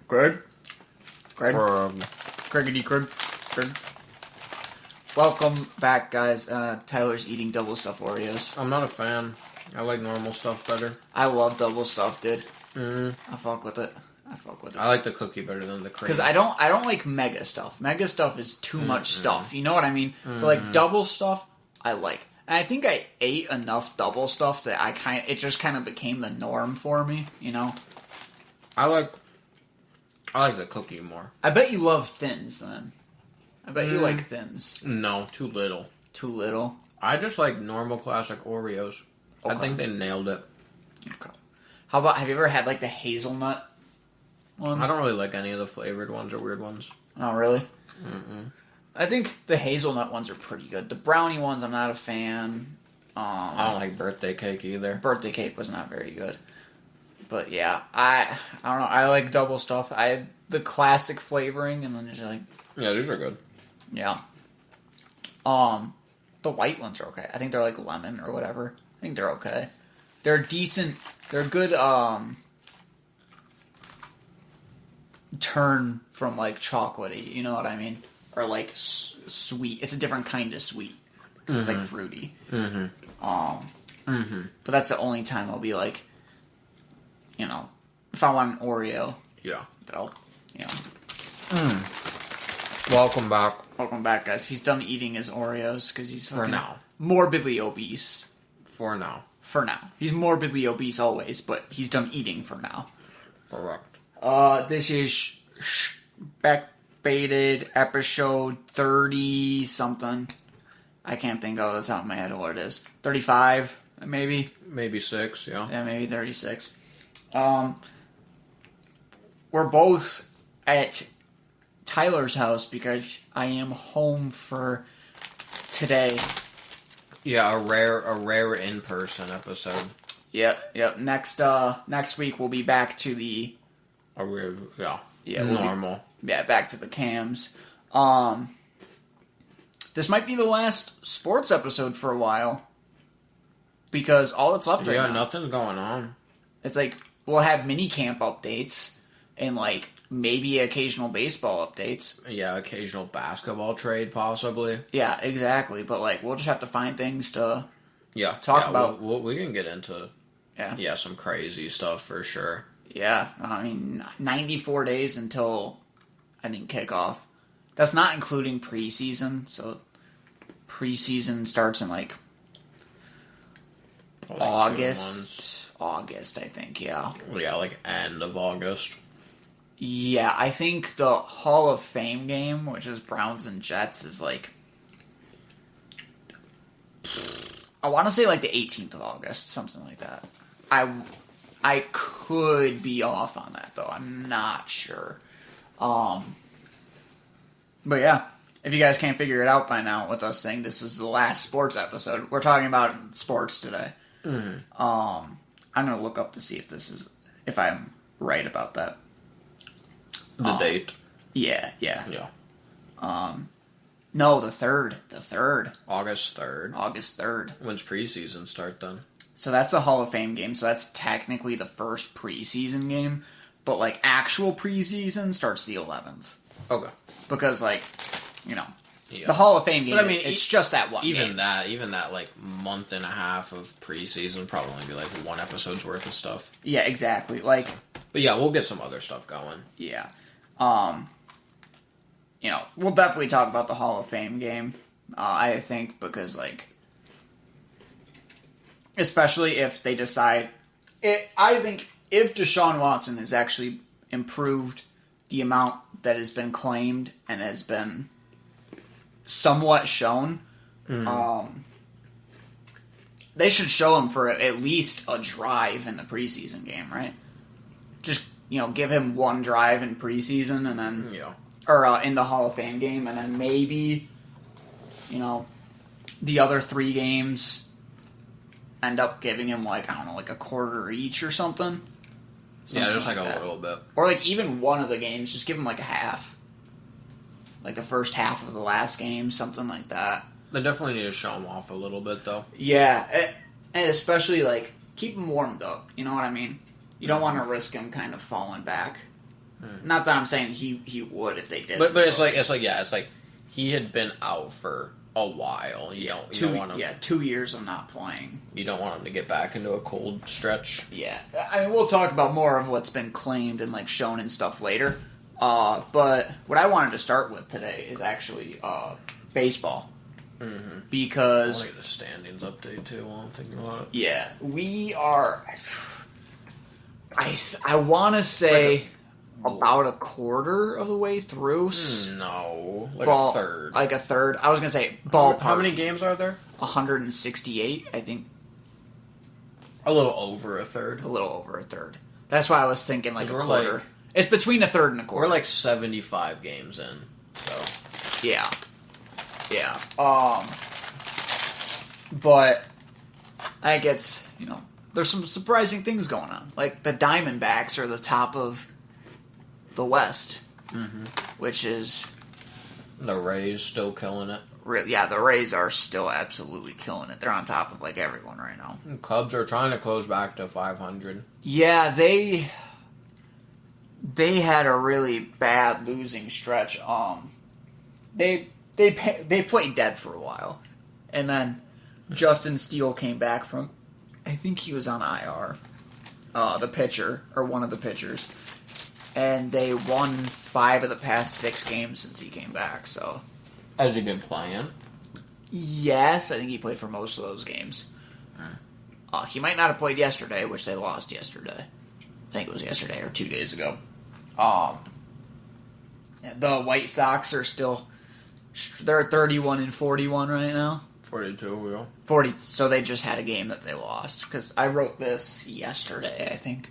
Greg? Craigity Craig. Welcome back, guys. Tyler's eating double stuffed Oreos. I'm not a fan. I like normal stuff better. I love double stuffed, dude. Mm. I fuck with it. I like the cookie better than the cream. Because I don't like mega stuff. Mega stuff is too much stuff. You know what I mean? But like double stuff, I like. And I think I ate enough double stuff that it just kind of became the norm for me. You know. I like the cookie more. I bet you love thins then. I bet you like thins. No, too little. Too little? I just like normal classic Oreos. Okay. I think they nailed it. Okay. How about, have you ever had like the hazelnut ones? I don't really like any of the flavored ones or weird ones. Oh, really? Mm-mm. I think the hazelnut ones are pretty good. The brownie ones, I'm not a fan. I don't like birthday cake either. Birthday cake was not very good. But yeah, I don't know. I like double stuff. I had the classic flavoring, and then just like... Yeah, these are good. Yeah. The white ones are okay. I think they're like lemon or whatever. I think they're okay. They're decent. They're good, turn from like chocolatey, you know what I mean? Or like sweet. It's a different kind of sweet. Because it's like fruity. But that's the only time I'll be like, you know, if I want an Oreo. Yeah. That I'll, you know. Welcome back. Welcome back, guys. He's done eating his Oreos because he's for now morbidly obese. For now. He's morbidly obese always, but he's done eating for now. Correct. This is Spectated episode 30-something. I can't think of the top of my head what it is. 35, maybe? Maybe 6, yeah. Yeah, maybe 36. We're both at Tyler's house because I am home for today. Yeah, a rare in-person episode. Yep. Next week we'll be back to the normal. Back to the cams. This might be the last sports episode for a while because all that's left right now. Yeah, nothing's going on. It's like we'll have mini camp updates and like maybe occasional baseball updates. Yeah, occasional basketball trade possibly. Yeah, exactly. But like we'll just have to find things to talk about. We can get into some crazy stuff for sure. Yeah, I mean 94 days until I think kickoff. That's not including preseason. So preseason starts in like August, I think. Yeah, like end of August. Yeah, I think the Hall of Fame game, which is Browns and Jets, is like... I want to say like the 18th of August, something like that. I could be off on that, though. I'm not sure. But yeah, if you guys can't figure it out by now with us saying this is the last sports episode, we're talking about sports today. I'm going to look up to see if I'm right about that. The date? Yeah. No, the 3rd. August 3rd. August 3rd. When's preseason start then? So that's the Hall of Fame game, so that's technically the first preseason game, but like actual preseason starts the 11th. Okay. Because like, you know, the Hall of Fame game, but, I mean, it's just that one even game. Even that like month and a half of preseason probably only be like one episode's worth of stuff. Yeah, exactly. Like, but yeah, we'll get some other stuff going. Yeah. You know, we'll definitely talk about the Hall of Fame game, I think, because, like, especially if they decide... I think if Deshaun Watson has actually improved the amount that has been claimed and has been somewhat shown, they should show him for at least a drive in the preseason game, right? Just... You know, give him one drive in preseason and then... Or in the Hall of Fame game, and then maybe, you know, the other 3 games end up giving him, like, I don't know, like a quarter each or something. Yeah, just like a little bit. Or, like, even one of the games, just give him, like, a half. Like, the first half of the last game, something like that. They definitely need to show him off a little bit, though. Yeah, and especially, like, keep him warmed up, you know what I mean? You don't want to risk him kind of falling back. Not that I'm saying he would if they did. But it's like he had been out for a while. You don't want him. 2 years of not playing. You don't want him to get back into a cold stretch. Yeah, I mean, we'll talk about more of what's been claimed and like shown and stuff later. But what I wanted to start with today is actually baseball. Mm-hmm. Because I want to get the standings update too while I'm thinking about it. Yeah, we are. I want to say about a quarter of the way through. No, a third. Like a third. I was gonna say ballpark. How many games are there? 168, I think. A little over a third. A little over a third. That's why I was thinking like a quarter. Like, it's between a third and a quarter. We're like 75 games in, so yeah. But I guess there's some surprising things going on. Like the Diamondbacks are the top of the West, which is the Rays still killing it. The Rays are still absolutely killing it. They're on top of like everyone right now. The Cubs are trying to close back to 500. Yeah, they had a really bad losing stretch. They played dead for a while, and then Justin Steele came back from, I think he was on IR, the pitcher or one of the pitchers, and they won 5 of the past 6 games since he came back. So, has he been playing? Yes, I think he played for most of those games. He might not have played yesterday, which they lost yesterday. I think it was yesterday or 2 days ago. The White Sox are still, they're 31-41 right now. 42, yeah. 40. So they just had a game that they lost. Because I wrote this yesterday, I think.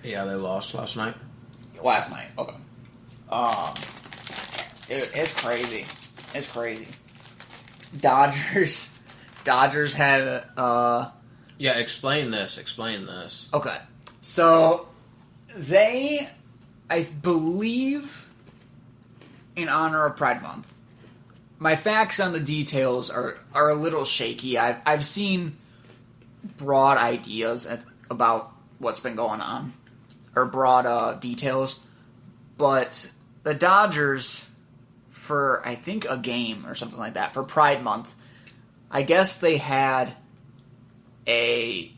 Yeah, they lost last night. Last night, okay. It's crazy. It's crazy. Dodgers had Yeah, explain this. Okay. So they, I believe, in honor of Pride Month. My facts on the details are a little shaky. I've seen broad ideas about what's been going on, or broad details, but the Dodgers, for I think a game or something like that, for Pride Month, I guess they had I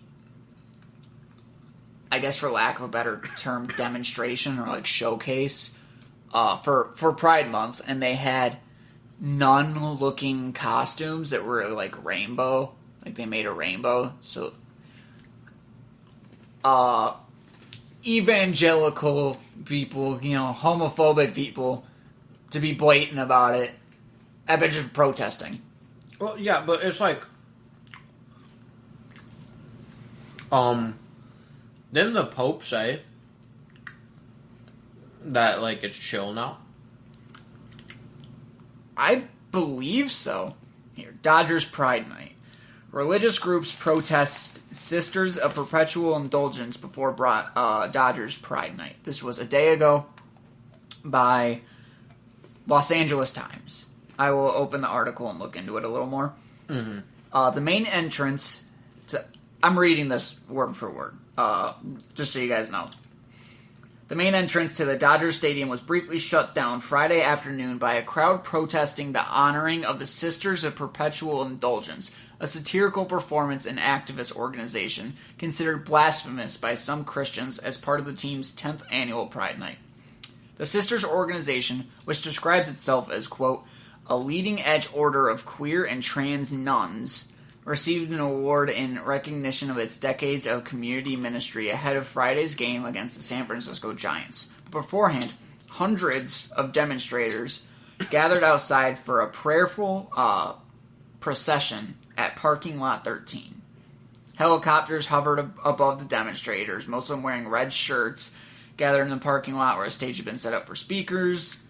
guess for lack of a better term, demonstration or like showcase for Pride Month, and they had nun-looking costumes that were like rainbow, like they made a rainbow. So, evangelical people, homophobic people, to be blatant about it, have been just protesting. Well, yeah, but it's like, didn't the Pope say that like it's chill now? I believe so. Here, Dodgers Pride Night. Religious groups protest Sisters of Perpetual Indulgence before Dodgers Pride Night. This was a day ago by Los Angeles Times. I will open the article and look into it a little more. Mm-hmm. The main entrance I'm reading this word for word, just so you guys know. The main entrance to the Dodgers Stadium was briefly shut down Friday afternoon by a crowd protesting the honoring of the Sisters of Perpetual Indulgence, a satirical performance and activist organization considered blasphemous by some Christians as part of the team's 10th annual Pride Night. The Sisters organization, which describes itself as, quote, a leading-edge order of queer and trans nuns, received an award in recognition of its decades of community ministry ahead of Friday's game against the San Francisco Giants. But beforehand, hundreds of demonstrators gathered outside for a prayerful procession at Parking Lot 13. Helicopters hovered above the demonstrators, most of them wearing red shirts, gathered in the parking lot where a stage had been set up for speakers.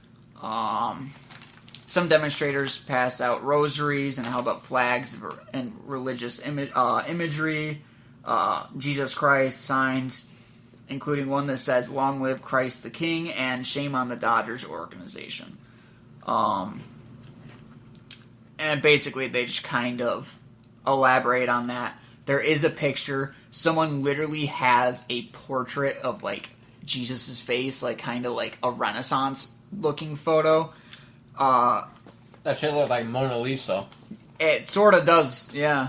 Some demonstrators passed out rosaries and held up flags and religious imagery, Jesus Christ signs, including one that says, "Long live Christ the King," and "Shame on the Dodgers organization." And basically they just kind of elaborate on that. There is a picture. Someone literally has a portrait of, like, Jesus' face, like kind of like a Renaissance looking photo. That shit looked like Mona Lisa. It sort of does, yeah.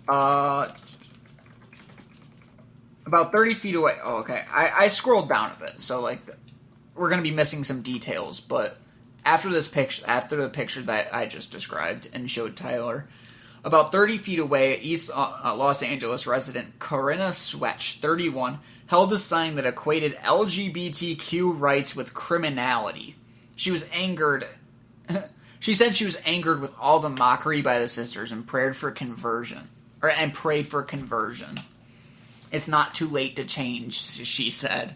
About 30 feet away. Oh, okay. I scrolled down a bit, so like we're gonna be missing some details. But after the picture that I just described and showed Tyler, about 30 feet away, East Los Angeles resident Corinna Swetch, 31, held a sign that equated LGBTQ rights with criminality. She was angered. She said she was angered with all the mockery by the sisters and prayed for conversion. It's not too late to change, she said.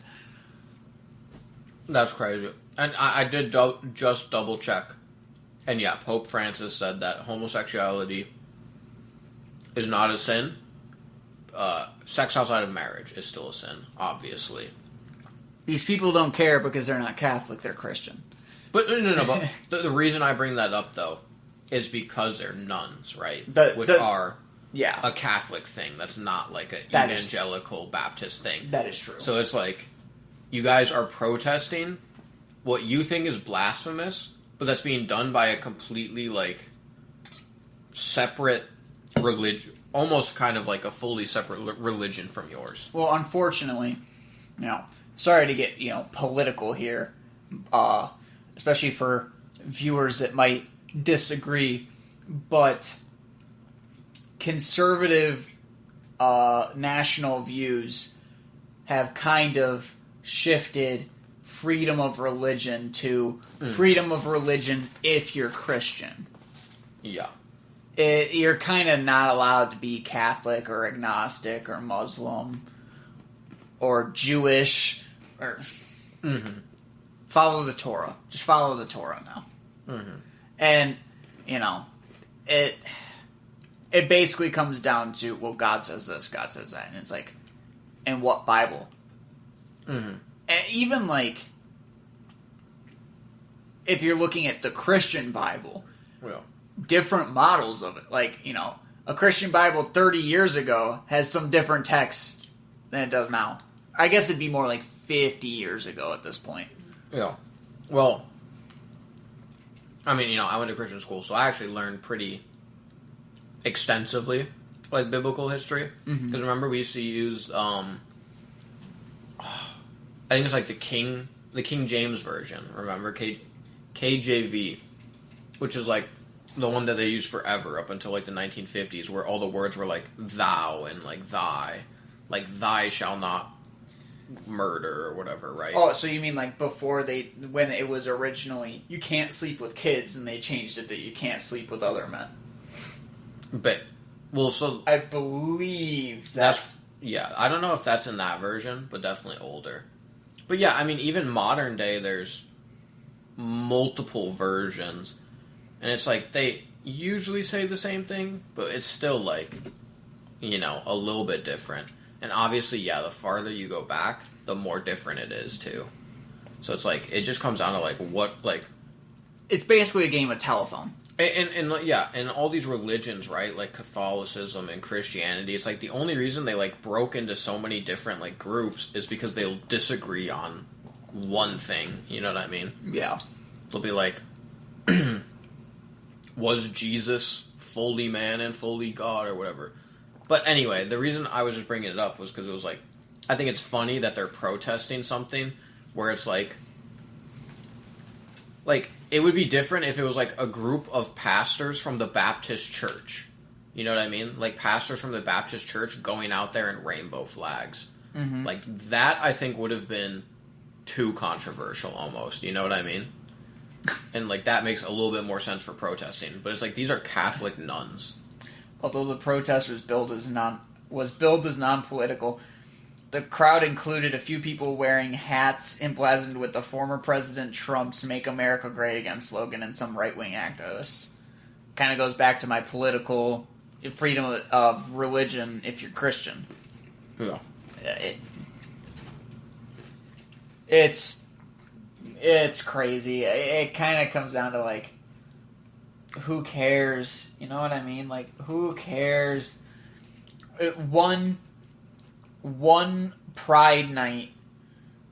That's crazy. And I did just double check. And yeah, Pope Francis said that homosexuality is not a sin. Sex outside of marriage is still a sin, obviously. These people don't care because they're not Catholic, they're Christian. But no. But the reason I bring that up, though, is because they're nuns, right? Which are a Catholic thing. That's not like an evangelical Baptist thing. That is true. So it's like, you guys are protesting what you think is blasphemous, but that's being done by a completely, like, separate religion. Almost kind of like a fully separate religion from yours. Well, unfortunately, sorry to get, political here, especially for viewers that might disagree, but conservative national views have kind of shifted freedom of religion to freedom of religion if you're Christian. Yeah. You're kind of not allowed to be Catholic or agnostic or Muslim or Jewish or follow the Torah. Just follow the Torah now. And it basically comes down to, well, God says this, God says that, and it's like, and what Bible? And even like, if you're looking at the Christian Bible, different models of it. Like, a Christian Bible 30 years ago has some different text than it does now. I guess it'd be more like 50 years ago at this point. Yeah. Well, I mean, I went to Christian school, so I actually learned pretty extensively, like, biblical history. Because remember, we used to use, I think it's like the King James Version, remember? KJV, which is like the one that they used forever up until like the 1950s, where all the words were like thou and like thy shall not murder or whatever, right? Oh, so you mean like before when it was originally, you can't sleep with kids, and they changed it that you can't sleep with other men. But, well, so I believe that's yeah, I don't know if that's in that version, but definitely older. But yeah, I mean, even modern day, there's multiple versions, and it's like they usually say the same thing, but it's still like, a little bit different. And obviously, yeah, the farther you go back, the more different it is too. So it's like, it just comes down to like what, like, it's basically a game of telephone. And all these religions, right, like Catholicism and Christianity, it's like the only reason they like broke into so many different like groups is because they'll disagree on one thing. You know what I mean? Yeah. They'll be like, was Jesus fully man and fully God or whatever? But anyway, the reason I was just bringing it up was because it was like, I think it's funny that they're protesting something where it's like, it would be different if it was like a group of pastors from the Baptist church. You know what I mean? Like pastors from the Baptist church going out there in rainbow flags. Mm-hmm. Like that, I think would have been too controversial almost. You know what I mean? And like that makes a little bit more sense for protesting. But it's like, these are Catholic nuns. Although the protest was billed as non-political, the crowd included a few people wearing hats emblazoned with the former President Trump's "Make America Great Again" slogan and some right-wing activists. Kind of goes back to my political freedom of religion if you're Christian. Yeah. It's crazy. It kind of comes down to like, who cares? You know what I mean? Like, who cares one pride night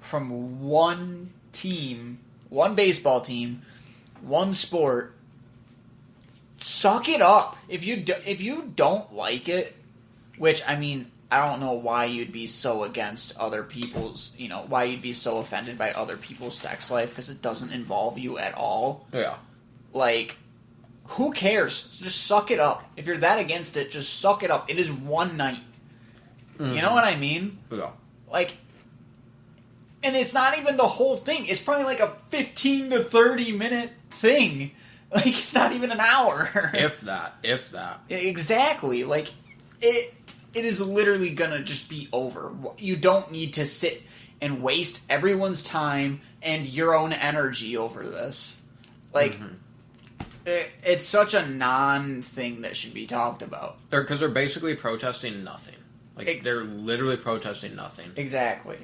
from one team, one baseball team, one sport. Suck it up. If you don't like it, which, I mean, I don't know why you'd be so against other people's, why you'd be so offended by other people's sex life, because it doesn't involve you at all. Yeah. Like, who cares? Just suck it up. If you're that against it, just suck it up. It is one night. Mm-hmm. You know what I mean? Yeah. Like, and it's not even the whole thing. It's probably like a 15 to 30 minute thing. Like, it's not even an hour. If that. Exactly. Like, it is literally gonna just be over. You don't need to sit and waste everyone's time and your own energy over this. Like, it's such a non-thing that should be talked about. Because they're basically protesting nothing. Like, they're literally protesting nothing. Exactly.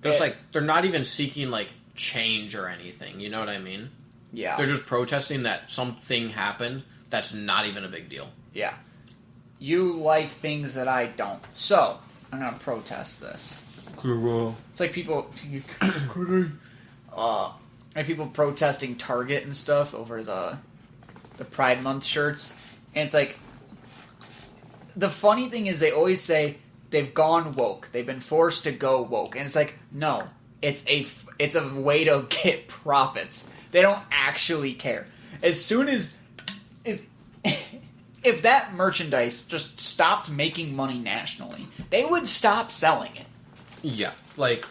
It's like, they're not even seeking, like, change or anything. You know what I mean? Yeah. They're just protesting that something happened that's not even a big deal. Yeah. You like things that I don't. So, I'm going to protest this. It's like people... like people protesting Target and stuff over the Pride Month shirts. And it's like... The funny thing is they always say they've gone woke. They've been forced to go woke. And it's like, no. It's a way to get profits. They don't actually care. As soon as... If that merchandise just stopped making money nationally, they would stop selling it. Yeah, like...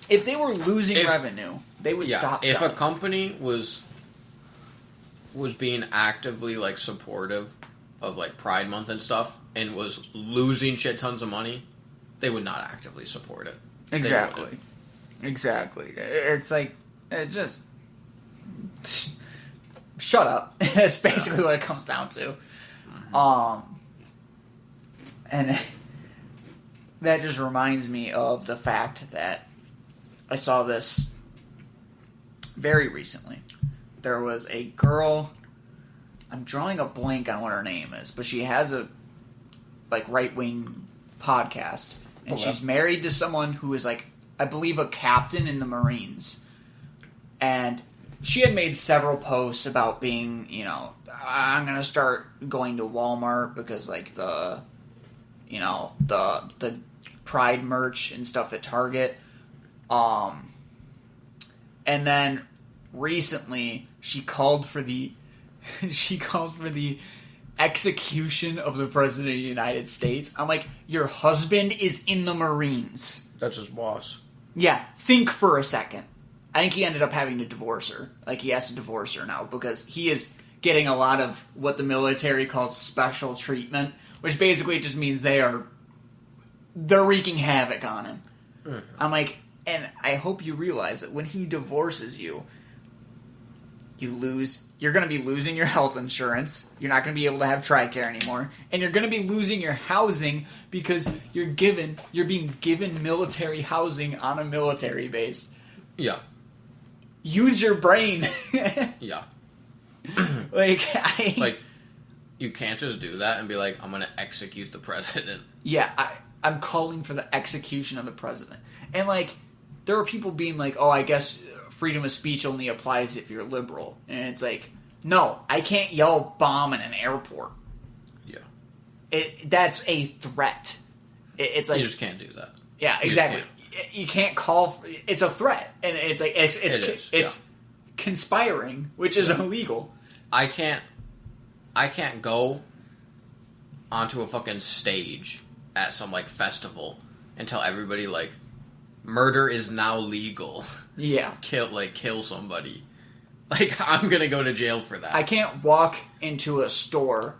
If they were losing revenue, they would stop selling it. If a company was being actively, like, supportive of, like, Pride Month and stuff, and was losing shit tons of money, they would not actively support it. Exactly. It's like, it just... Shut up. That's basically what it comes down to. And that just reminds me of the fact that I saw this very recently. There was a girl, I'm drawing a blank on what her name is, but she has a, like, right-wing podcast, and she's married to someone who is, like, I believe a captain in the Marines. And she had made several posts about being, I'm going to start going to Walmart because, like, the Pride merch and stuff at Target. And then recently she called for the execution of the President of the United States. I'm like, your husband is in the Marines. That's his boss. Yeah, think for a second. I think he ended up having to divorce her. Like, he has to divorce her now because he is getting a lot of what the military calls special treatment, which basically just means they're wreaking havoc on him. Mm-hmm. I'm like, and I hope you realize that when he divorces you, you're going to be losing your health insurance, you're not going to be able to have TRICARE anymore, and you're going to be losing your housing because you're being given military housing on a military base. Yeah. Use your brain. Yeah. It's like, you can't just do that and be like, I'm going to execute the president. Yeah, I'm calling for the execution of the president. And, like, there were people being like, oh, I guess freedom of speech only applies if you're liberal. And it's like, no, I can't yell bomb in an airport. Yeah. That's a threat. It's like... You just can't do that. Yeah, exactly. You can't call... It's a threat. And it's like... It's conspiring, which is illegal. I can't go onto a fucking stage at some, like, festival and tell everybody, like, murder is now legal. Yeah. Kill somebody. Like, I'm gonna go to jail for that. I can't walk into a store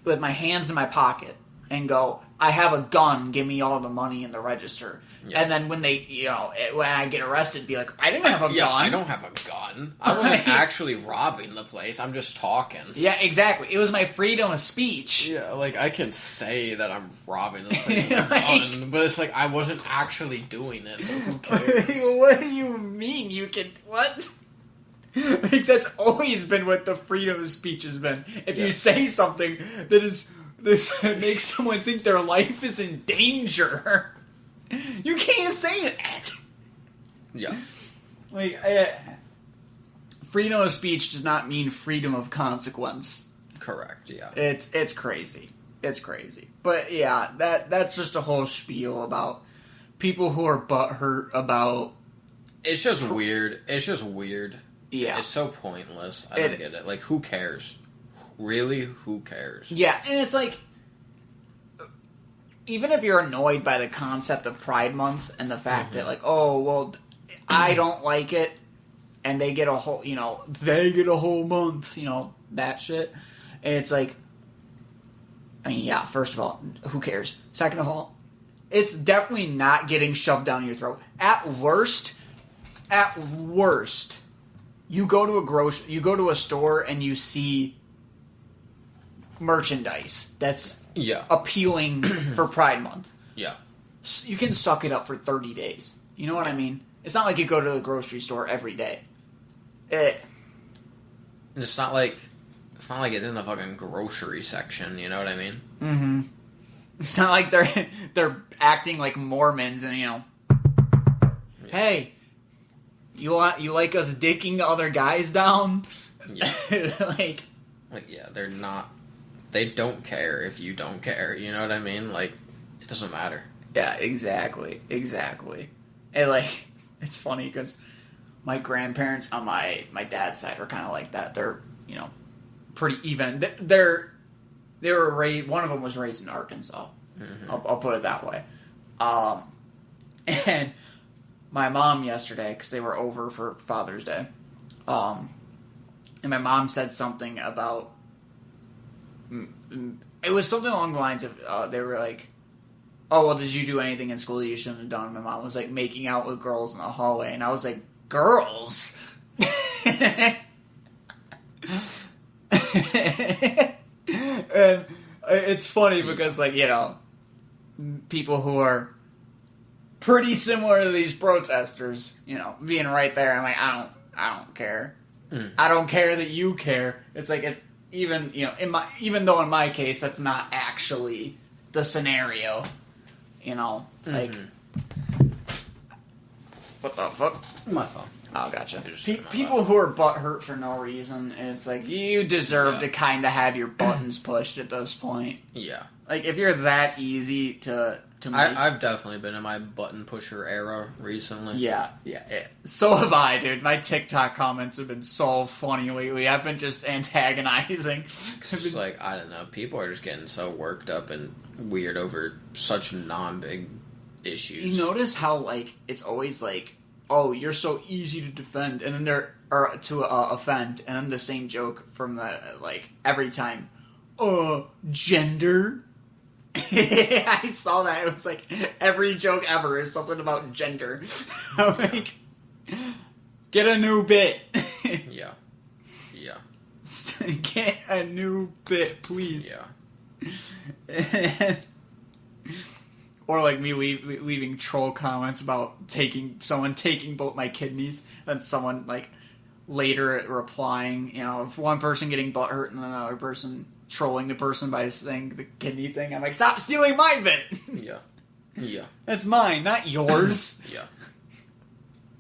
with my hands in my pocket and go, I have a gun, give me all the money in the register. Yeah. And then when when I get arrested, be like, I didn't have a gun. I don't have a gun. I wasn't actually robbing the place. I'm just talking. Yeah, exactly. It was my freedom of speech. Yeah, like, I can say that I'm robbing the place with a gun, but it's like, I wasn't actually doing it, so who cares? What do you mean you can... What? Like, that's always been what the freedom of speech has been. If you say something that is this makes someone think their life is in danger. You can't say that. Yeah. Like, freedom of speech does not mean freedom of consequence. Correct, yeah. It's crazy. It's crazy. But yeah, that's just a whole spiel about people who are butthurt about... It's just weird. It's just weird. Yeah. It's so pointless. I don't get it. Like, who cares? Really, who cares? Yeah, and it's like... Even if you're annoyed by the concept of Pride Month and the fact that, like, oh, well, I don't like it, and they get a whole, they get a whole month, that shit. And it's like, I mean, yeah, first of all, who cares? Second of all, it's definitely not getting shoved down your throat. At worst, you go to a store and you see merchandise that's appealing for Pride Month. Yeah. You can suck it up for 30 days. You know what I mean? It's not like you go to the grocery store every day. It's not like it's in the fucking grocery section, you know what I mean? Mm-hmm. It's not like they're acting like Mormons and, hey, you like us dicking other guys down? Yeah. Like, yeah, they're not... They don't care if you don't care, you know what I mean? Like, it doesn't matter. Yeah, exactly. And, like, it's funny because my grandparents on my dad's side were kind of like that. They're, pretty even. They were raised... One of them was raised in Arkansas. Mm-hmm. I'll put it that way. And my mom yesterday, because they were over for Father's Day, and my mom said something about... It was something along the lines of, they were like, oh, well, did you do anything in school that you shouldn't have done? And my mom was like, making out with girls in the hallway. And I was like, girls? And it's funny because, like, people who are pretty similar to these protesters, being right there, I'm like, I don't care. I don't care that you care. It's like, even though in my case that's not actually the scenario, like what the fuck? My phone. Oh, gotcha. People who are butthurt for no reason, it's like you deserve to kind of have your buttons pushed at this point. Yeah, like if you're that easy to make... I've definitely been in my button pusher era recently. Yeah. So have I, dude. My TikTok comments have been so funny lately. I've been just antagonizing. It's like, I don't know, people are just getting so worked up and weird over such non-big issues. You notice how, like, it's always like, oh, you're so easy to defend, and then offend, and then the same joke from the, like, every time. Gender? I saw that. It was like every joke ever is something about gender. I'm like, get a new bit. Yeah. Get a new bit, please. Yeah. Or like me leaving troll comments about someone taking both my kidneys, and someone like later replying, if one person getting butthurt and another person trolling the person by saying the kidney thing. I'm like, stop stealing my bit! Yeah. That's mine, not yours.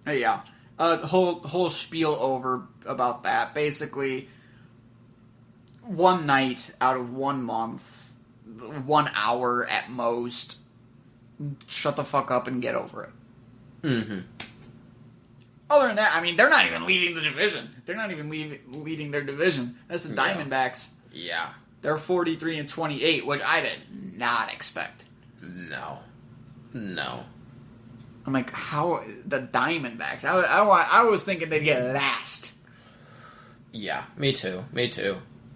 Yeah. Whole spiel over about that. Basically, one night out of 1 month, 1 hour at most, shut the fuck up and get over it. Mm-hmm. Other than that, I mean, they're not even leading the division. They're not even leading their division. That's the Diamondbacks. Yeah. They're 43-28, which I did not expect. No. I'm like, how... The Diamondbacks. I was thinking they'd get last. Yeah, me too.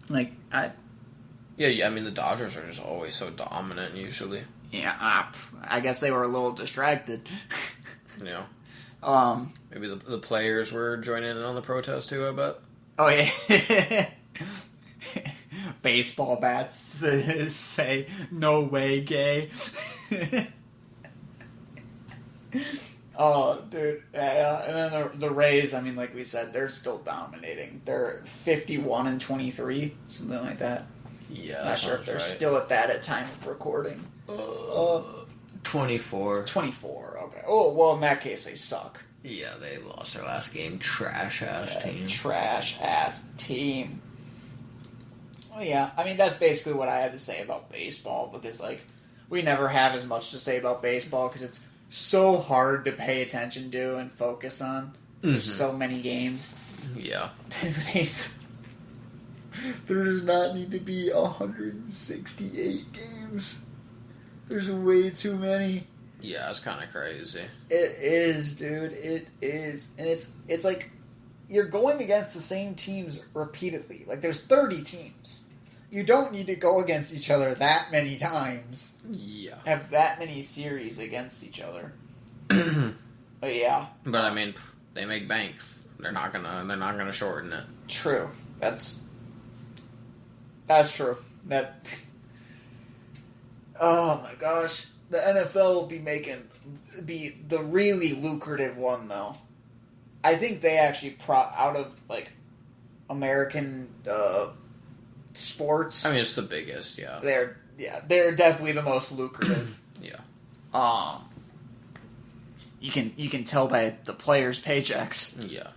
Like, Yeah, I mean, the Dodgers are just always so dominant, usually. Yeah, I guess they were a little distracted. Yeah. Maybe the players were joining in on the protest, too, I bet. Oh, yeah. Baseball bats say, no way, gay. Oh, dude. And then the Rays, I mean, like we said, they're still dominating. They're 51-23, something like that. Yeah, Not sure if they're right. still at that at time of recording. 24. 24, okay. Oh, well, in that case, they suck. Yeah, they lost their last game. Trash-ass team. Trash-ass team. Oh, yeah. I mean, that's basically what I had to say about baseball, because, like, we never have as much to say about baseball, because it's so hard to pay attention to and focus on. There's so many games. Yeah. There does not need to be 168 games. There's way too many. Yeah, it's kind of crazy. It is, dude. It is. And it's like you're going against the same teams repeatedly. Like, there's 30 teams. You don't need to go against each other that many times. Yeah. Have that many series against each other. But yeah. But I mean, they make bank. They're not gonna shorten it. True. That's true. Oh my gosh. The NFL will be the really lucrative one, though. I think they actually out of, like, American sports. I mean, it's the biggest, yeah. They're definitely the most lucrative. Yeah. You can tell by the players' paychecks. Yeah.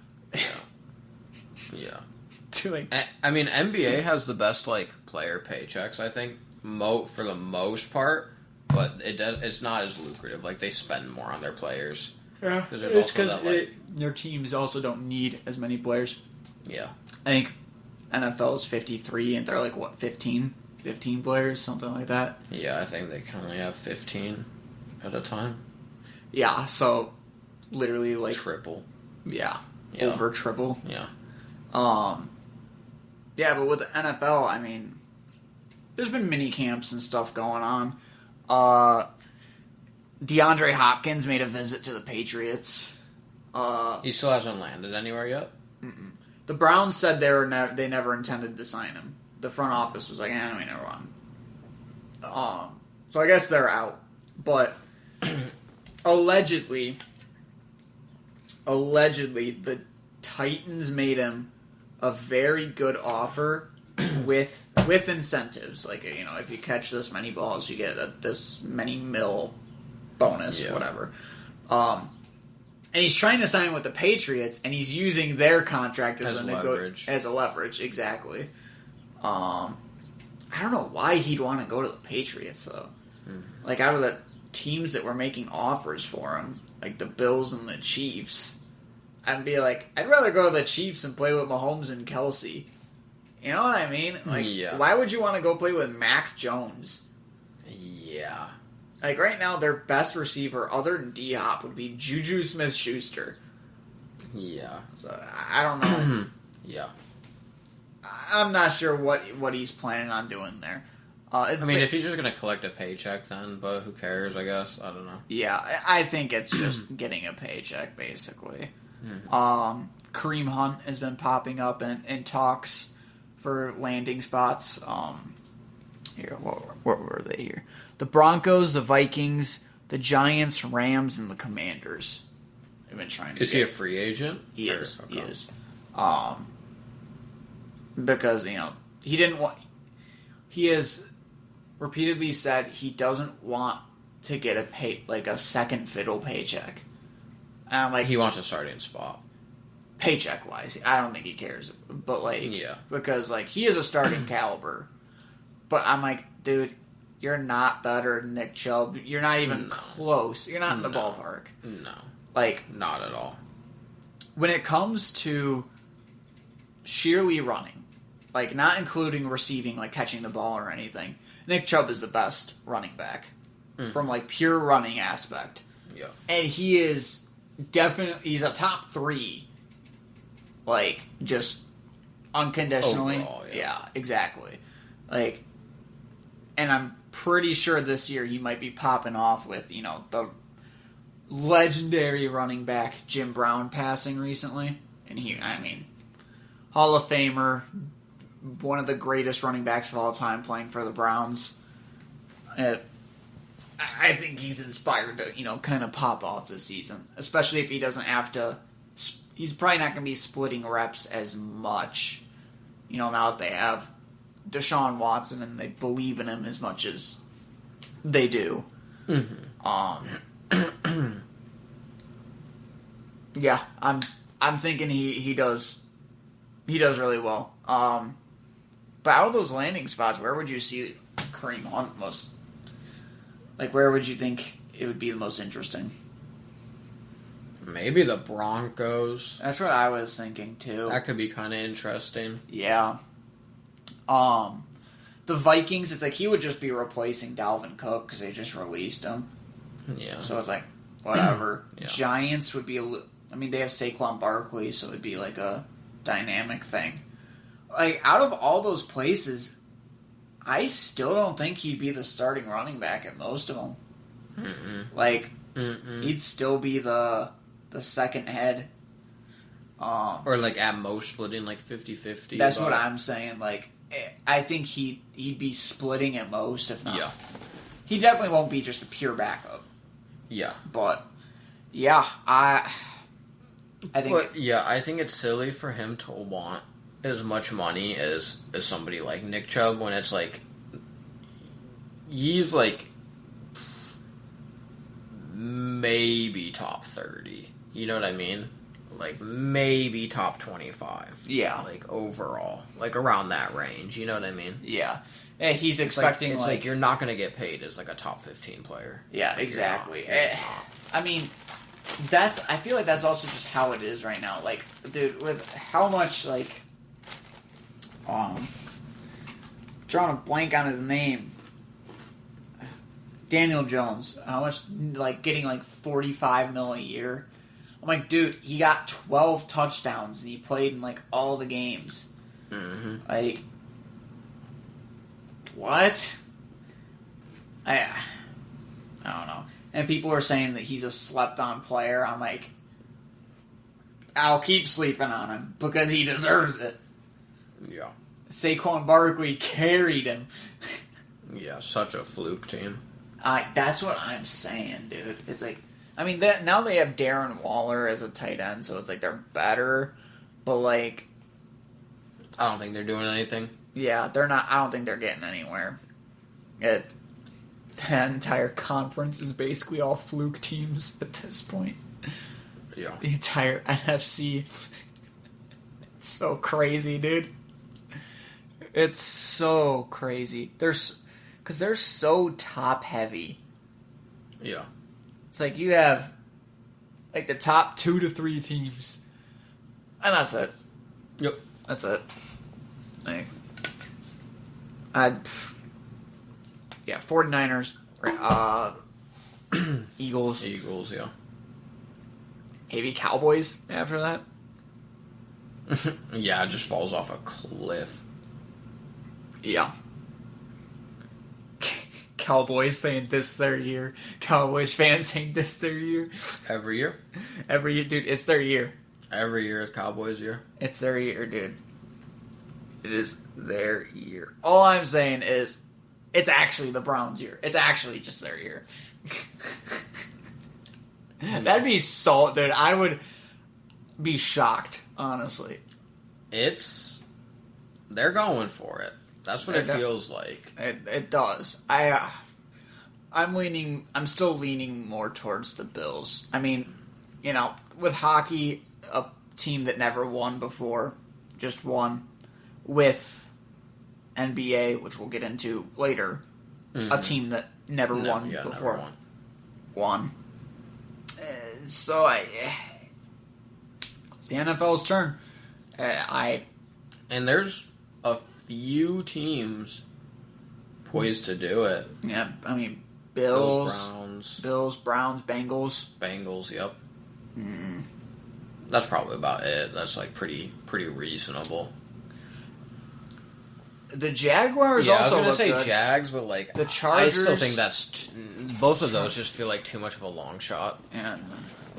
I mean, NBA has the best, like, player paychecks, I think, for the most part, but it's not as lucrative. Like, they spend more on their players. Yeah, it's because their teams also don't need as many players. Yeah. I think NFL is 53, and they're like, what, 15 players, something like that. Yeah, I think they can only have 15 at a time. Yeah, so literally like triple. Yeah. Over triple. Yeah. Yeah, but with the NFL, I mean, there's been mini camps and stuff going on. DeAndre Hopkins made a visit to the Patriots. He still hasn't landed anywhere yet? Mm-mm. The Browns said they never intended to sign him. The front office was like, we never want him. So I guess they're out. But allegedly, the Titans made him a very good offer with incentives. Like, if you catch this many balls, you get this many mil bonus, whatever. And he's trying to sign with the Patriots, and he's using their contract as a leverage. Exactly. I don't know why he'd want to go to the Patriots, though. Mm-hmm. Like, out of the teams that were making offers for him, like the Bills and the Chiefs, I'd be like, I'd rather go to the Chiefs and play with Mahomes and Kelsey. You know what I mean? Like, why would you want to go play with Mac Jones? Yeah. Like, right now, their best receiver, other than D-Hop, would be Juju Smith-Schuster. Yeah. So, I don't know. Yeah. I'm not sure what he's planning on doing there. If he's just going to collect a paycheck then, but who cares, I guess? I don't know. Yeah, I think it's just getting a paycheck, basically. Mm-hmm. Kareem Hunt has been popping up in talks for landing spots. Here, what were they here? The Broncos, the Vikings, the Giants, Rams, and the Commanders. They've been trying to. Is he a free agent? He is. Okay. He is. Because he didn't want. He has repeatedly said he doesn't want to get a second fiddle paycheck. He wants a starting spot. Paycheck wise, I don't think he cares. But because he is a starting caliber. But I'm like, dude, you're not better than Nick Chubb. You're not even close. You're not in the ballpark. No. Not at all. When it comes to sheerly running, not including receiving, catching the ball or anything, Nick Chubb is the best running back from, pure running aspect. Yeah. And he is definitely, he's a top 3, just unconditionally. Overall, yeah, exactly. And I'm pretty sure this year he might be popping off with, the legendary running back Jim Brown passing recently. And Hall of Famer, one of the greatest running backs of all time playing for the Browns. I think he's inspired to, kind of pop off this season. Especially if he doesn't have to. He's probably not going to be splitting reps as much, now that they have Deshaun Watson and they believe in him as much as they do. Mm-hmm. Yeah, I'm thinking he does really well. But out of those landing spots, where would you see Kareem Hunt most? Like, where would you think it would be the most interesting? Maybe the Broncos. That's what I was thinking too. That could be kind of interesting. Yeah. The Vikings, it's like he would just be replacing Dalvin Cook because they just released him. Yeah. So it's like, whatever. Yeah. Giants would be they have Saquon Barkley, so it'd be like a dynamic thing. Like, out of all those places, I still don't think he'd be the starting running back at most of them. Mm-mm. Like, Mm-mm. he'd still be the second head. Or, like, at most splitting, like, 50-50. That's what I'm saying. Like, I think he'd be splitting at most, if not. Yeah. He definitely won't be just a pure backup. Yeah. But, yeah, I think... But, yeah, I think it's silly for him to want as much money as somebody like Nick Chubb when it's, like, he's, like, maybe top 30. You know what I mean? Like, maybe top 25. Yeah. Like, overall. Like, around that range. You know what I mean? Yeah. Yeah, he's expecting, It's like you're not going to get paid as, like, a top 15 player. Yeah, like, exactly. You're not. I mean, I feel like that's also just how it is right now. Like, dude, with how much, like, drawing a blank on his name. Daniel Jones. How much, like, getting, like, $45 million a year. I'm like, dude, he got 12 touchdowns and he played in, like, all the games. Mm-hmm. Like, what? I don't know. And people are saying that he's a slept-on player. I'm like, I'll keep sleeping on him because he deserves it. Yeah. Saquon Barkley carried him. Yeah, such a fluke team. That's what I'm saying, dude. It's like, I mean, now they have Darren Waller as a tight end, so it's like they're better. But, like, I don't think they're doing anything. yeah, they're not. I don't think they're getting anywhere. The entire conference is basically all fluke teams at this point. Yeah. The entire NFC. It's so crazy, dude. It's so crazy. Because they're so top heavy. Yeah. It's like you have like the top 2 to 3 teams. And that's it. Yep. That's it. Like, 49ers, Eagles, Yeah. maybe Cowboys after that. Yeah, it just falls off a cliff. Yeah. Cowboys saying this their year. Cowboys fans saying this their year. Every year? Every year, dude, it's their year. Every year is Cowboys' year? It's their year, dude. It is their year. All I'm saying is, it's actually the Browns' year. It's actually just their year. That'd be so... Dude, I would be shocked, honestly. They're going for it. That's what it feels like. It does. I'm still leaning more towards the Bills. I mean, you know, with hockey, a team that never won before, just won. With NBA, which we'll get into later, a team that never won before. Never won. So it's the NFL's turn. And there's a few teams poised to do it. Yeah, I mean, Browns, Browns, Bengals. Yep. That's probably about it. That's like pretty reasonable. The Jaguars also. I was going to say good. Jags, but like the Chargers. I still think that's both of those just feel like too much of a long shot. And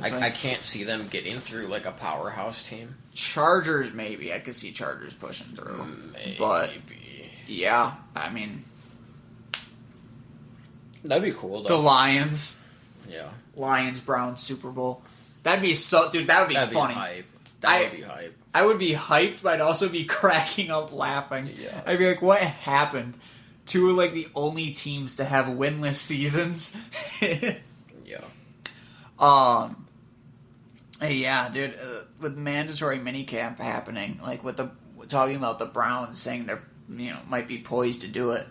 I can't see them getting through like a powerhouse team. Chargers, maybe I could see Chargers pushing through, Maybe. but yeah, I mean that'd be cool though. The Lions, yeah, Lions Browns Super Bowl. That'd be so, dude. That would be funny. Be hype. That would be hype. I would be hyped, but I'd also be cracking up laughing. Yeah. I'd be like, what happened? Two of like the only teams to have winless seasons. Yeah. Yeah, dude. With mandatory minicamp happening, like talking about the Browns saying they're might be poised to do it.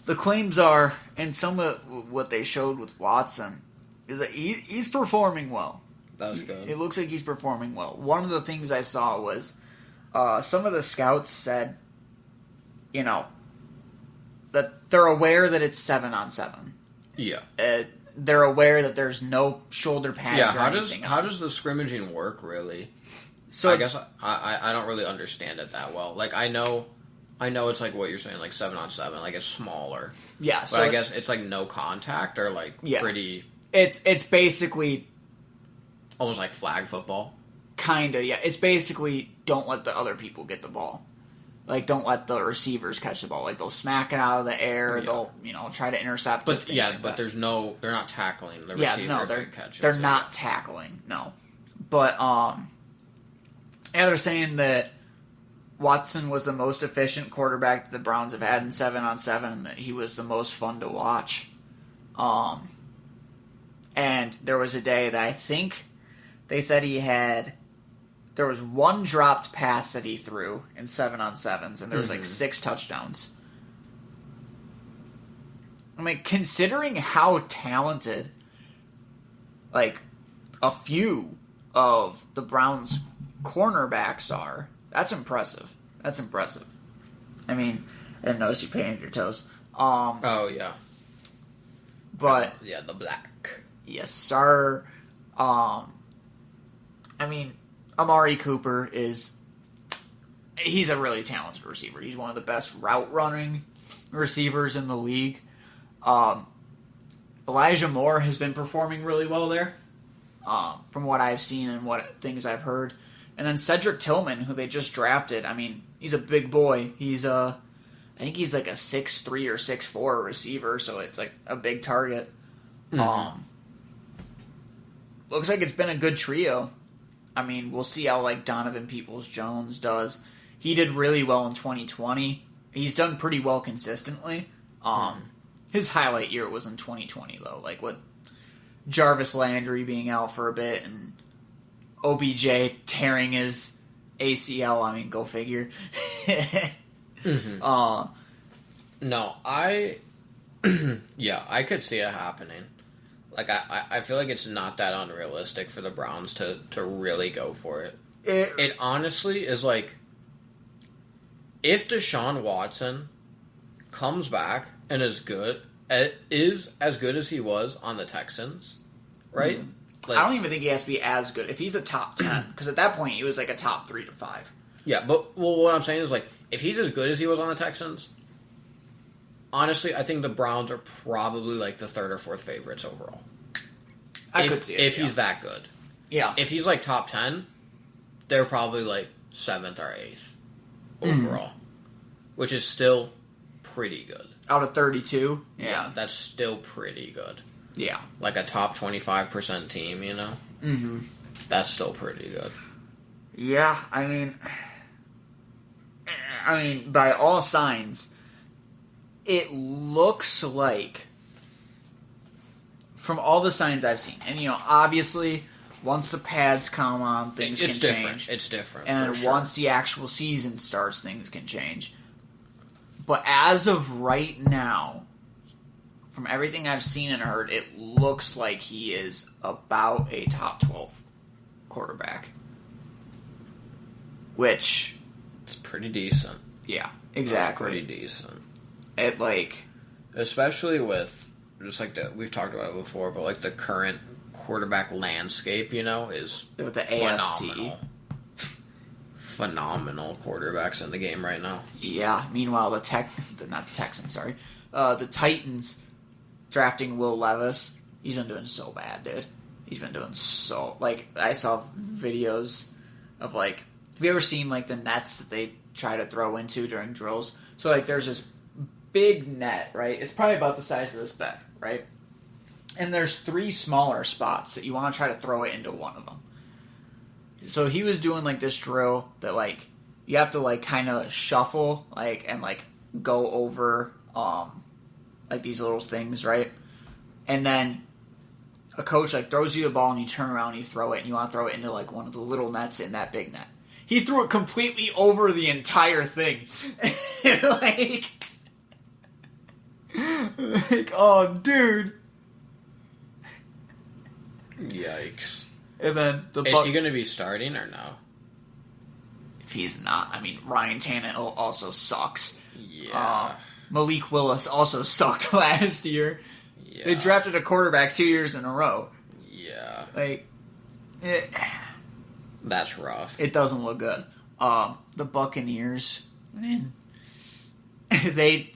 The claims are, and some of what they showed with Watson, is that he's performing well. That's good. It looks like he's performing well. One of the things I saw was some of the scouts said, that they're aware that it's 7-on-7. Yeah. They're aware that there's no shoulder pads or anything. How does the scrimmaging work, really? So I guess I don't really understand it that well. Like, I know it's like what you're saying, like 7-on-7, like it's smaller. Yeah. But I guess it's like no contact or like pretty... It's basically... Almost like flag football. Kinda, yeah. It's basically don't let the other people get the ball. Like, don't let the receivers catch the ball. Like, they'll smack it out of the air. Yeah. They'll, try to intercept it. But, but there's no... They're not tackling. The receiver they're catch it. They're not tackling, no. But, they're saying that Watson was the most efficient quarterback that the Browns have had in 7-on-7, and that he was the most fun to watch. And there was a day that I think they said there was one dropped pass that he threw in 7-on-7s, and there was like 6 touchdowns. I mean, considering how talented, like, a few of the Browns' cornerbacks are, that's impressive. That's impressive. I mean, I didn't notice you painted your toes. Oh, yeah. But... Yeah, the black. Yes, sir. I mean, Amari Cooper he's a really talented receiver. He's one of the best route running receivers in the league. Elijah Moore has been performing really well there, from what I've seen and what things I've heard. And then Cedric Tillman, who they just drafted. I mean, he's a big boy. I think he's like a 6'3" or 6'4" receiver, so it's like a big target. Mm-hmm. Looks like it's been a good trio. I mean, we'll see how like Donovan Peoples-Jones does. He did really well in 2020. He's done pretty well consistently. His highlight year was in 2020, though. Like with Jarvis Landry being out for a bit and OBJ tearing his ACL. I mean, go figure. No, I could see it happening. Like, I feel like it's not that unrealistic for the Browns to really go for it. It honestly is like, if Deshaun Watson comes back and is as good as he was on the Texans, right? Mm-hmm. Like, I don't even think he has to be as good. If he's a top 10, because at that point he was like a top 3 to 5. Yeah, but what I'm saying is, like, if he's as good as he was on the Texans, honestly, I think the Browns are probably like the 3rd or 4th favorites overall. I could see it. If he's that good. Yeah. If he's like top 10, they're probably like 7th or 8th overall, which is still pretty good. Out of 32? Yeah, that's still pretty good. Yeah. Like a top 25% team, Mm-hmm. That's still pretty good. Yeah, I mean, by all signs, it looks like, from all the signs I've seen, and obviously, once the pads come on, things can change. It's different. And once the actual season starts, things can change. But as of right now, from everything I've seen and heard, it looks like he is about a top 12 quarterback. Which... It's pretty decent. Yeah, exactly. It's pretty decent. It, like... Especially with, just like we've talked about it before, but like the current quarterback landscape, is with the phenomenal. AFC. Phenomenal quarterbacks in the game right now. Yeah, meanwhile, the Titans drafting Will Levis, he's been doing so bad, dude. He's been doing so... Like, I saw videos of, like... Have you ever seen, like, the nets that they try to throw into during drills? So, like, there's this big net, right? It's probably about the size of this bed, right? And there's 3 smaller spots that you want to try to throw it into one of them. So he was doing like this drill that like you have to like kind of shuffle like and like go over like these little things, right? And then a coach like throws you the ball and you turn around and you throw it and you want to throw it into like one of the little nets in that big net. He threw it completely over the entire thing. like, oh, dude. Yikes. And then Is he going to be starting or no? If he's not, I mean, Ryan Tannehill also sucks. Yeah. Malik Willis also sucked last year. Yeah. They drafted a quarterback 2 years in a row. Yeah. Like, that's rough. It doesn't look good. The Buccaneers, man, they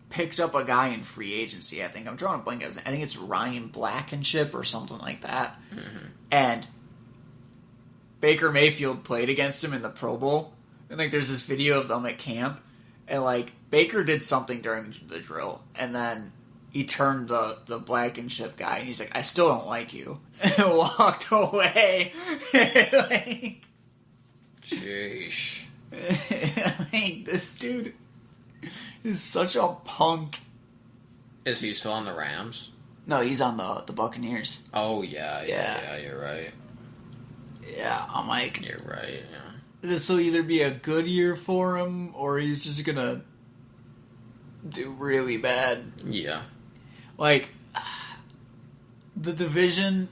picked up a guy in free agency. I think I'm drawing a blank. I think it's Ryan Blankenship or something like that. Mm-hmm. And Baker Mayfield played against him in the Pro Bowl. And like, there's this video of them at camp, and like Baker did something during the drill, and then he turned the Blankenship guy, and he's like, "I still don't like you," and walked away. like, Jeez. like, this dude is such a punk. Is he still on the Rams? No, he's on the Buccaneers. Oh, yeah, you're right. Yeah, I'm like... You're right, yeah. This will either be a good year for him, or he's just gonna do really bad. Yeah. Like, the division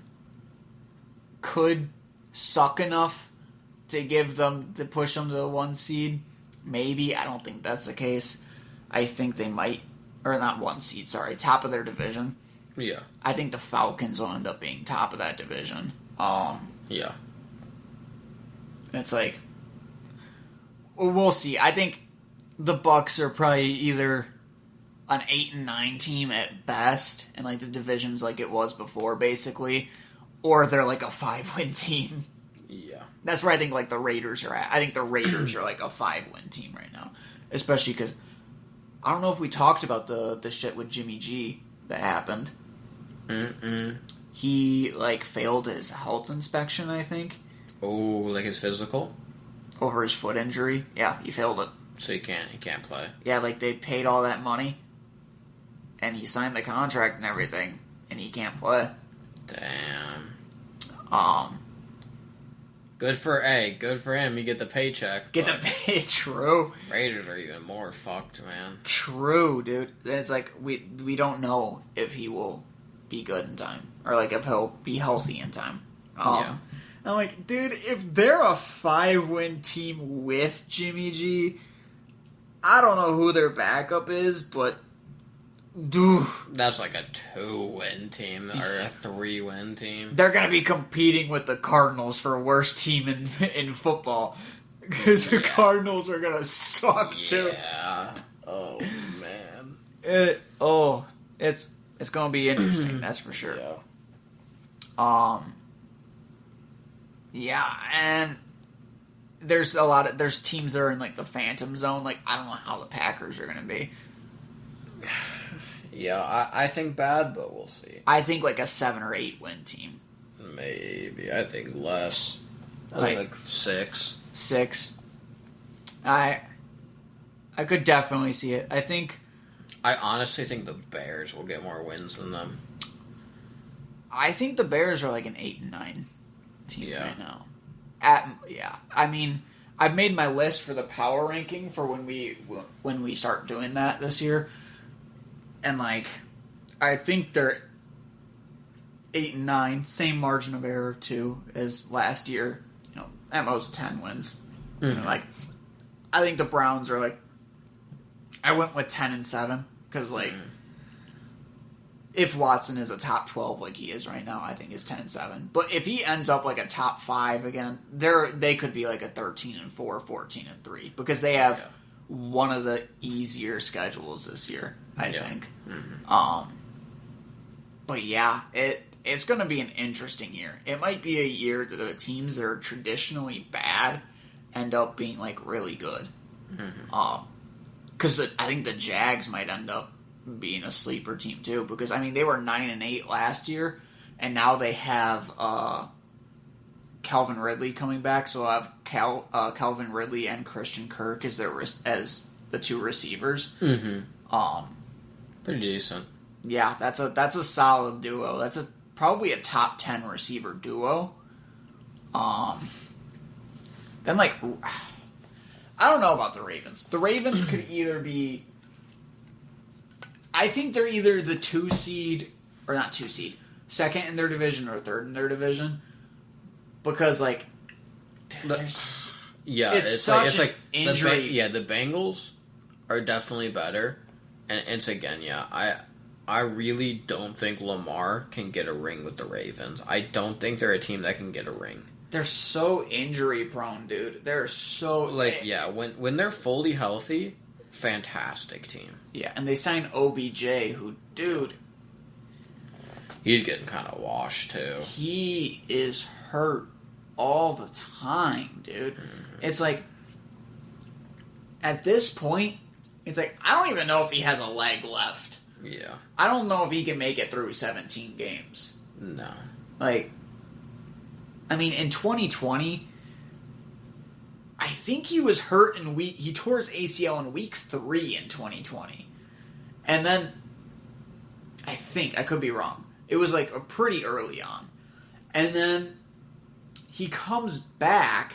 could suck enough to push them to the 1 seed. Maybe. I don't think that's the case. I think they might, or not 1 seed, sorry, top of their division. Yeah. I think the Falcons will end up being top of that division. Yeah. It's like, we'll see. I think the Bucks are probably either an 8-9 team at best, and like the division's like it was before, basically, or they're like a 5-win team. Yeah. That's where I think like the Raiders are at. I think the Raiders are like a 5-win team right now, especially because I don't know if we talked about the shit with Jimmy G that happened. He like failed his health inspection, I think. Oh, like his physical? Over his foot injury. Yeah, he failed it. So he can't play. Yeah, like they paid all that money, and he signed the contract and everything, and he can't play. Damn. Good for him. You get the paycheck. Get the pay. True. Raiders are even more fucked, man. True, dude. It's like we don't know if he will be good in time, or like if he'll be healthy in time. Yeah. I'm like, dude, if they're a 5-win team with Jimmy G, I don't know who their backup is, but dude, that's like a 2-win team or a 3-win team. They're gonna be competing with the Cardinals for worst team in football because the Cardinals are gonna suck too. Yeah. Oh man. It's gonna be interesting. That's for sure. Yeah. Yeah, and there's teams that are in like the phantom zone. Like, I don't know how the Packers are gonna be. Yeah, I think bad, but we'll see. I think like a 7 or 8 win team. Maybe. I think less. Like 6. 6. I could definitely see it. I honestly think the Bears will get more wins than them. I think the Bears are like an 8 and 9 team right now. I mean, I've made my list for the power ranking for when we start doing that this year, and like, I think they're 8 and 9, same margin of error too as last year. You know, at most 10 wins. Mm-hmm. You know, like, I think the Browns are like, I went with 10 and 7 because like. If Watson is a top 12 like he is right now, I think it's 10 and 7. But if he ends up like a top 5 again, they could be like a 13 and 4, 14 and 3 because they have one of the easier schedules this year, I think. Mm-hmm. But yeah, it's going to be an interesting year. It might be a year that the teams that are traditionally bad end up being like really good. Mm-hmm. Because I think the Jags might end up being a sleeper team too, because I mean they were 9 and 8 last year, and now they have Calvin Ridley coming back, so I'll have Calvin Ridley and Christian Kirk as as the two receivers. Mm-hmm. Pretty decent. Yeah, that's a solid duo. That's probably a top 10 receiver duo. Then I don't know about the Ravens. The Ravens could either be. I think they're either the 2 seed or not 2 seed, second in their division or third in their division, because it's such an injury. The Bengals are definitely better, and it's again, I really don't think Lamar can get a ring with the Ravens. I don't think they're a team that can get a ring. They're so injury prone, dude. They're so when they're fully healthy, fantastic team. Yeah, and they signed OBJ, who, dude, he's getting kind of washed too. He is hurt all the time, dude. Mm-hmm. It's at this point, it's I don't even know if he has a leg left. Yeah. I don't know if he can make it through 17 games. No. In 2020, I think he was hurt he tore his ACL in week 3 in 2020. And then, I think, I could be wrong, it was a pretty early on. And then, he comes back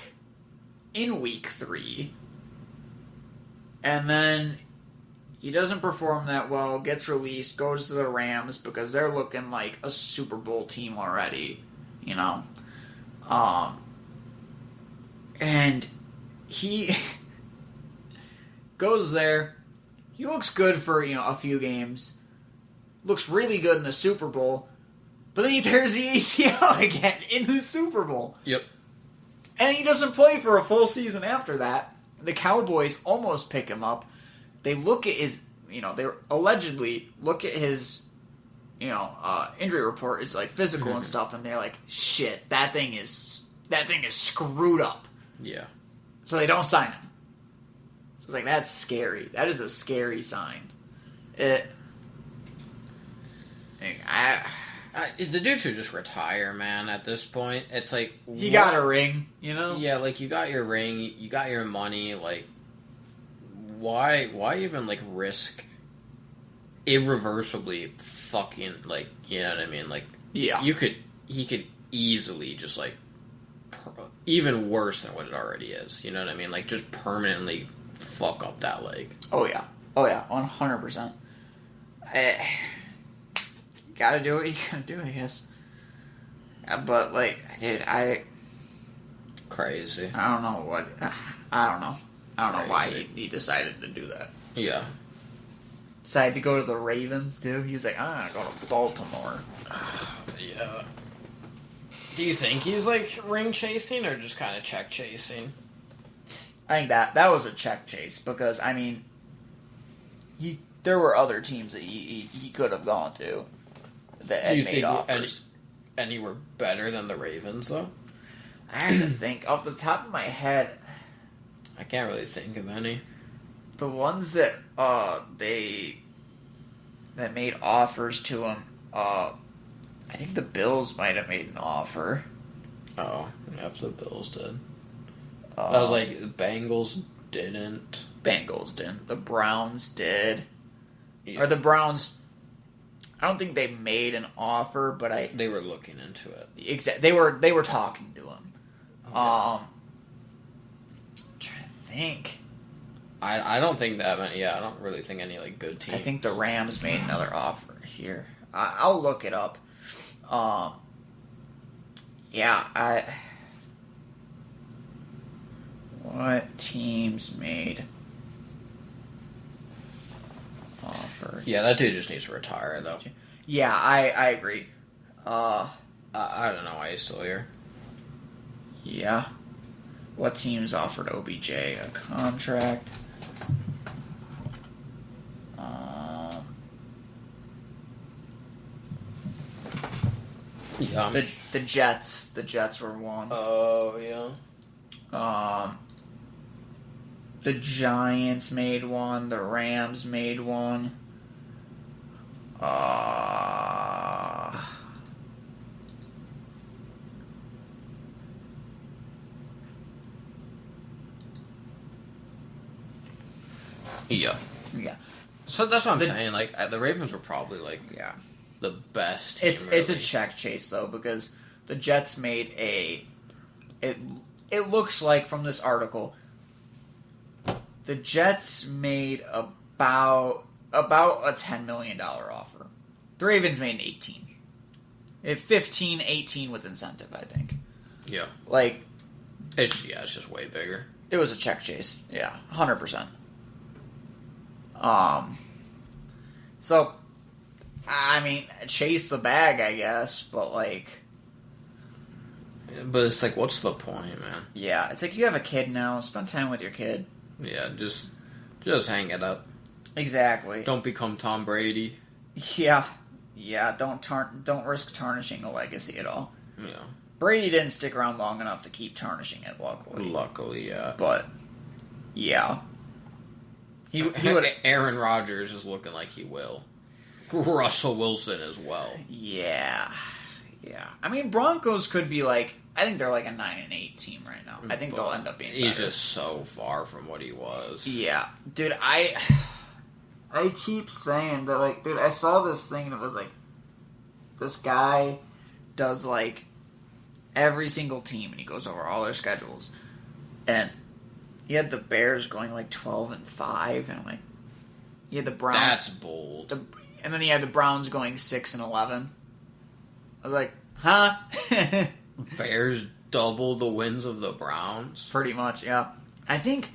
in week 3, and then he doesn't perform that well, gets released, goes to the Rams because they're looking like a Super Bowl team already, and he goes there, he looks good for, a few games, looks really good in the Super Bowl, but then he tears the ACL again in the Super Bowl. Yep. And he doesn't play for a full season after that. The Cowboys almost pick him up. They look at his, they allegedly look at his, injury report is physical and stuff, and they're like, shit, that thing is screwed up. Yeah. So they don't sign him. So it's that's scary. That is a scary sign. The dude should just retire, man. At this point, it's he got a ring, Yeah, you got your ring, you got your money. Why even risk irreversibly fucking you know what I mean? Yeah, he could easily just even worse than what it already is. You know what I mean? Just permanently fuck up that leg. Oh yeah, 100%. Gotta do what you gotta do, I guess. But dude, crazy. I don't know what. I don't know why he decided to do that. Yeah. Decided to go to the Ravens too. He was like, I'm gonna go to Baltimore. Yeah. Do you think he's ring chasing or just kind of check chasing? I think that was a check chase because there were other teams that he could have gone to that had made offers. Any were better than the Ravens though? I have to think off the top of my head. I can't really think of any. The ones that that made offers to him, I think the Bills might have made an offer. Oh, if the Bills did. I was the Bengals didn't. Bengals didn't. The Browns did. Yeah. Or the Browns, I don't think they made an offer, but they were looking into it. Exactly. They were talking to him. I'm trying to think. I don't think that many. Yeah, I don't really think any good teams. I think the Rams made another offer here. I'll look it up. What teams made offers? Yeah, that dude just needs to retire though. Yeah, I agree. I don't know why he's still here. Yeah. What teams offered OBJ a contract? Yeah. The Jets. The Jets were one. Oh, yeah. The Giants made one. The Rams made one. Yeah. Yeah. So that's what I'm saying. Like the Ravens were probably like the best team, It's a check chase though, because the Jets made it looks like from this article the Jets made about a $10 million offer. The Ravens made an 18. 15, 18 with incentive, I think. Yeah. Like it's just way bigger. It was a check chase. Yeah, 100%. So I mean, chase the bag, I guess, but like... But it's like, what's the point, man? Yeah, it's like you have a kid now, spend time with your kid. Yeah, just hang it up. Exactly. Don't become Tom Brady. Yeah, don't risk tarnishing a legacy at all. Yeah. Brady didn't stick around long enough to keep tarnishing it, Luckily, yeah. But, yeah. He would... Aaron Rodgers is looking like he will. Russell Wilson as well. Yeah. I mean, Broncos could be like... I think they're like a 9-8 team right now. I think they'll end up being He's better. just so far from what he was. Yeah. Dude, I keep saying that, like... Dude, I saw this thing that was like... This guy does, like... every single team, and he goes over all their schedules. And he had the Bears going like 12-5, and I'm like... He had the Browns... That's bold. And then he had the Browns going 6-11. I was like, huh? Bears double the wins of the Browns? Pretty much, yeah. I think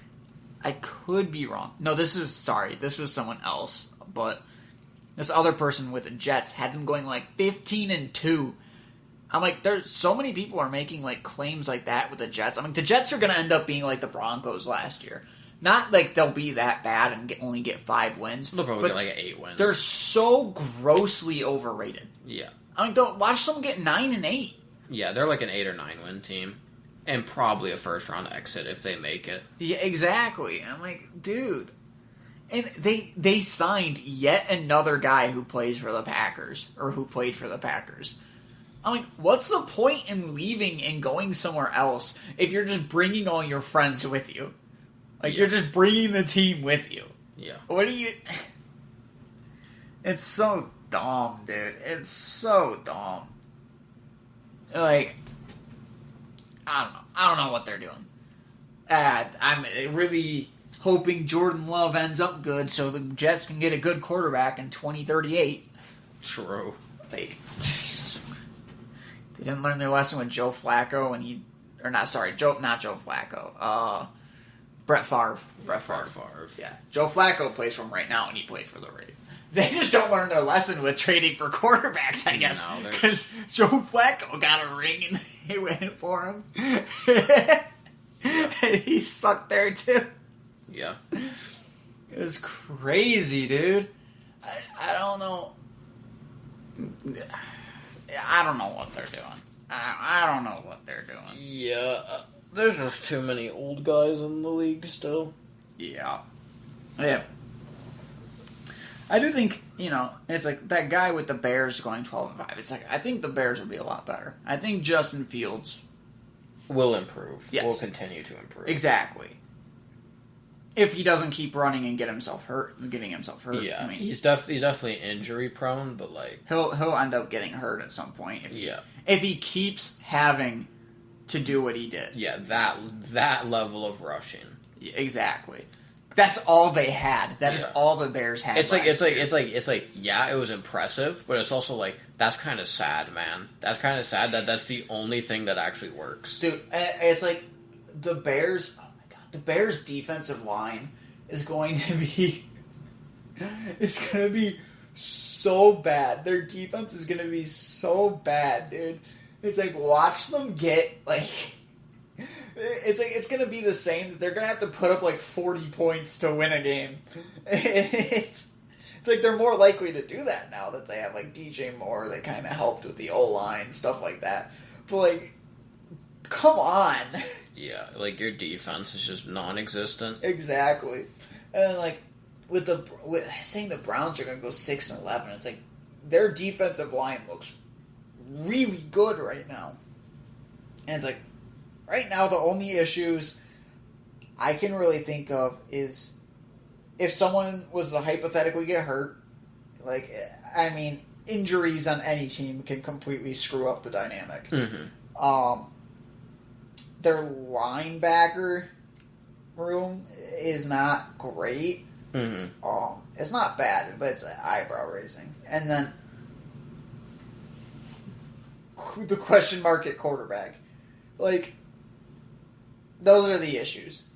I could be wrong. No, this was someone else. But this other person with the Jets had them going like 15-2. I'm like, there's so many people are making like claims like that with the Jets. I mean, the Jets are going to end up being like the Broncos last year. Not like they'll be that bad and only get 5 wins. They'll probably get like 8 wins. They're so grossly overrated. Yeah. I mean, don't watch them get 9-8. Yeah, they're like an 8 or 9 win team. And probably a first round exit if they make it. Yeah, exactly. I'm like, dude. And they signed yet another guy who plays for the Packers, or who played for the Packers. I'm like, what's the point in leaving and going somewhere else if you're just bringing all your friends with you? Like, you're just bringing the team with you. Yeah. What do you... It's so dumb, dude. It's so dumb. Like, I don't know what they're doing. I'm really hoping Jordan Love ends up good so the Jets can get a good quarterback in 2038. True. Like, Jesus. They didn't learn their lesson with Joe Flacco not Joe Flacco. Brett Favre. Yeah. Joe Flacco plays for him right now, and he played for the Ravens. They just don't learn their lesson with trading for quarterbacks, I guess. Because Joe Flacco got a ring, and they went for him. And he sucked there, too. Yeah. It was crazy, dude. I don't know. I don't know what they're doing. I don't know what they're doing. Yeah. There's just too many old guys in the league still. Yeah. I do think, it's like that guy with the Bears going 12-5. It's like, I think the Bears will be a lot better. I think Justin Fields will improve. Yes. Will continue to improve. Exactly. If he doesn't keep running and getting himself hurt. Yeah. I mean, he's definitely injury prone, but like he'll end up getting hurt at some point if he keeps having to do what he did. Yeah, that level of rushing. Exactly. That's all they had. That is all the Bears had. It's like yeah, it was impressive, but it's also like that's kind of sad, man. That's kind of sad that that's the only thing that actually works. Dude, it's like the Bears. Oh my god, the Bears' defensive line is going to be. It's going to be so bad. Their defense is going to be so bad, dude. It's like watch them get like. It's like it's gonna be the same. That they're gonna have to put up like 40 points to win a game. It's like they're more likely to do that now that they have like DJ Moore that kind of helped with the O-line stuff like that. But like, come on. Yeah, like your defense is just non-existent. Exactly. And then like with saying the Browns are gonna go 6-11, it's like their defensive line looks really good right now, and it's like. Right now, the only issues I can really think of is if someone was to hypothetically get hurt, like, I mean, injuries on any team can completely screw up the dynamic. Mm-hmm. Their linebacker room is not great. Mm-hmm. It's not bad, but it's eyebrow raising. And then the question mark at quarterback, like, those are the issues.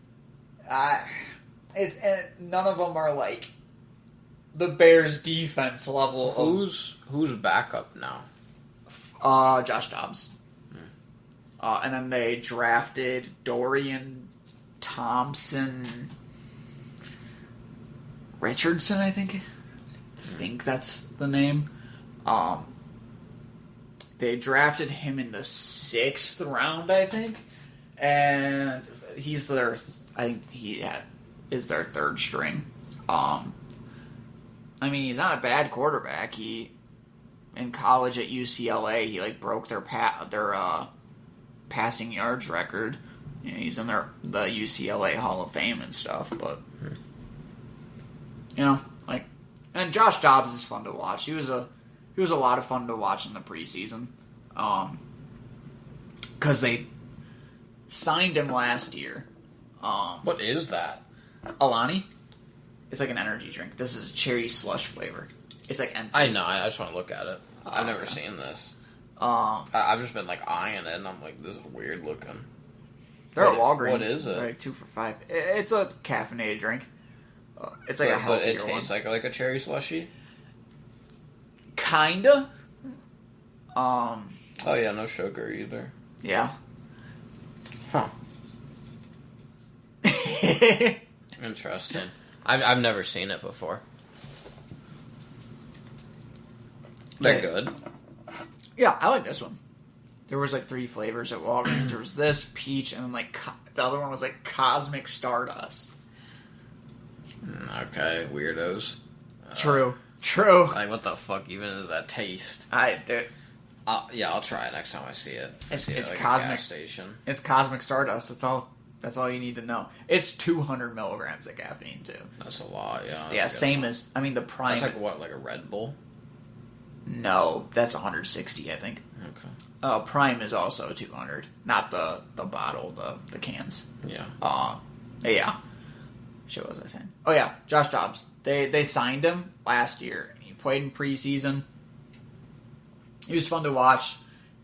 And none of them are like the Bears' defense level. Who's backup now? Josh Dobbs. And then they drafted Dorian Thompson Richardson, I think that's the name. They drafted him in the 6th round, I think, and he's their. I think he is their 3rd string. I mean, he's not a bad quarterback. He in college at UCLA, he like broke their passing yards record. You know, he's in the UCLA Hall of Fame and stuff, but you know, like, and Josh Dobbs is fun to watch. He was a lot of fun to watch in the preseason, because they signed him last year. What is that? Alani? It's like an energy drink. This is cherry slush flavor. It's like empty. I know. I just want to look at it. I've never seen this. I've just been like eyeing it, and I'm like, this is weird looking. They're at Walgreens. What is it? They're like 2 for $5. It's a caffeinated drink. It's like a healthier one. But it tastes like a cherry slushy? Kinda. Oh yeah, no sugar either. Yeah. Huh. Interesting. I've never seen it before. They're good. Yeah, I like this one. There was like 3 flavors at Walgreens. There was this, peach, and then like the other one was like Cosmic Stardust. Okay, weirdos. True. Like, what the fuck even is that taste? Yeah, I'll try it next time I see it. It's like Cosmic. A gas station. It's Cosmic Stardust. That's all you need to know. It's 200 milligrams of caffeine too. That's a lot. Yeah. Yeah, same as the Prime. That's like what, like a Red Bull? No, that's 160, I think. Okay. Prime is also 200, not the bottle, the cans. Yeah. Yeah. Shit, what was I saying? Oh yeah, Josh Dobbs. They signed him last year. He played in preseason. He was fun to watch.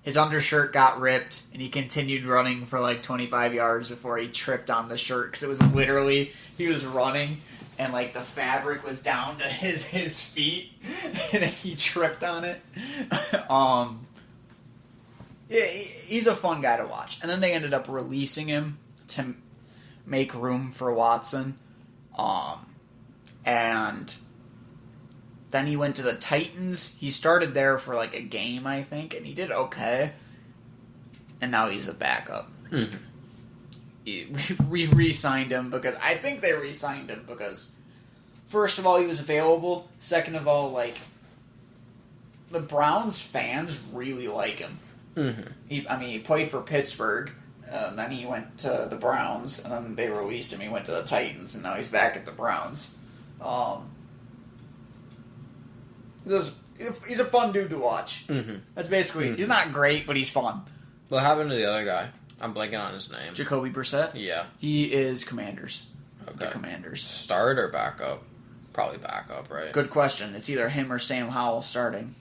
His undershirt got ripped, and he continued running for like 25 yards before he tripped on the shirt, because it was literally, he was running, and like the fabric was down to his feet, and he tripped on it. He's a fun guy to watch. And then they ended up releasing him to make room for Watson. And then he went to the Titans. He started there for like a game, I think, and he did okay. And now he's a backup. Mm-hmm. We re-signed him because I think they re-signed him because, first of all, he was available. Second of all, like, the Browns fans really like him. Mm-hmm. He played for Pittsburgh. And then he went to the Browns, and then they released him. He went to the Titans, and now he's back at the Browns. He's a fun dude to watch. Mm-hmm. That's basically... He's not great, but he's fun. What happened to the other guy? I'm blanking on his name. Jacoby Brissett? Yeah. He is Commanders. Okay. The Commanders. Start or backup? Probably backup, right? Good question. It's either him or Sam Howell starting.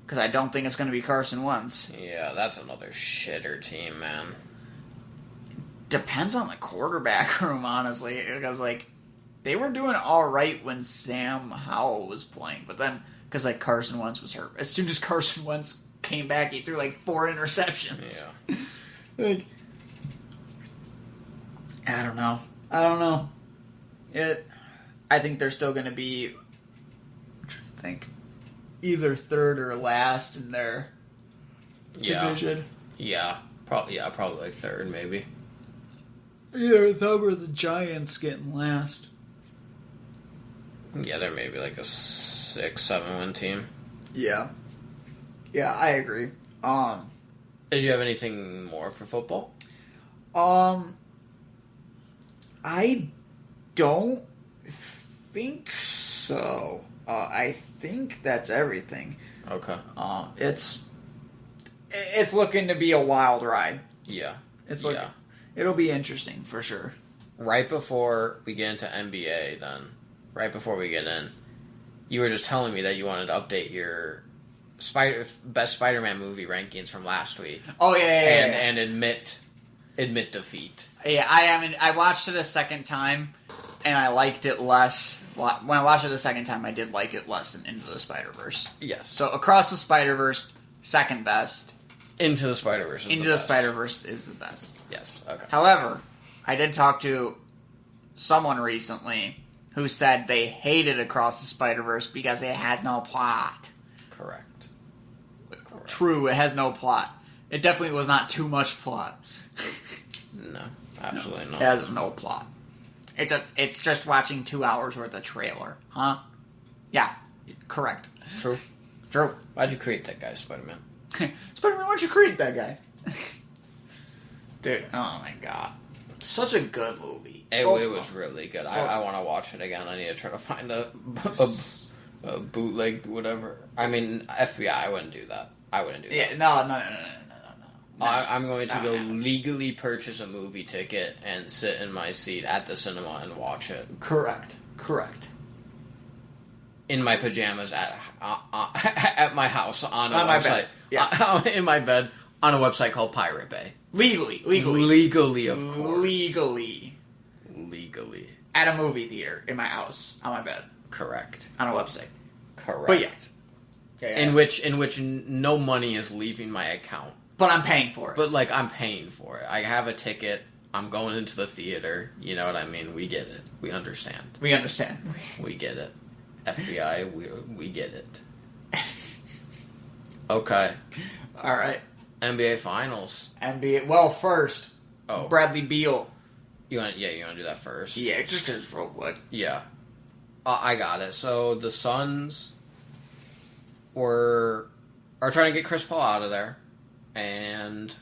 Because I don't think it's going to be Carson Wentz. Yeah, that's another shitter team, man. Depends on the quarterback room, honestly. Because, like, they were doing all right when Sam Howell was playing. But then, because, like, Carson Wentz was hurt. As soon as Carson Wentz came back, he threw, like, 4 interceptions. Yeah. Like, I don't know. I think they're still going to be... either third or last in their division. Yeah, probably like third, maybe. Either them or the Giants getting last. Yeah, they're maybe like a 6-7 win team. Yeah, I agree. Did you have anything more for football? I don't think so. I think that's everything. Okay. It's looking to be a wild ride. Yeah. It'll be interesting for sure. Right before we get into NBA, right before we get in, you were just telling me that you wanted to update your best Spider-Man movie rankings from last week. Oh yeah. And admit defeat. Yeah, I watched it a second time, and I liked it less. When I watched it the second time, I did like it less than Into the Spider-Verse. Yes. So Across the Spider-Verse, second best. Into the Spider-Verse is the best. Yes, okay. However, I did talk to someone recently who said they hated Across the Spider-Verse because it has no plot. Correct. True, it has no plot. It definitely was not too much plot. No, absolutely not. It has no plot. It's just watching 2 hours worth of trailer, huh? Yeah, correct. True. True. Why'd you create that guy, Spider-Man? Spider-Man, why'd you create that guy? Dude, oh my god. Such a good movie. It was really good. I want to watch it again. I need to try to find a bootleg, whatever. I mean, FBI, I wouldn't do that. Yeah, no. I'm going to go legally purchase a movie ticket and sit in my seat at the cinema and watch it. Correct. In my pajamas at my house on a my website. bed. Yeah. In my bed on a website called Pirate Bay. Legally, of course. Legally. At a movie theater in my house on my bed. Correct. On a website. Correct. But yeah. In which no money is leaving my account. But I'm paying for it. But like I'm paying for it. I have a ticket. I'm going into the theater. You know what I mean? We get it. We understand. We understand. We get it. FBI, we get it. Okay. All right. NBA Finals. Well, first, Bradley Beal. You want to do that first? Yeah, just because it's real quick. Yeah. I got it. So the Suns are trying to get Chris Paul out of there. And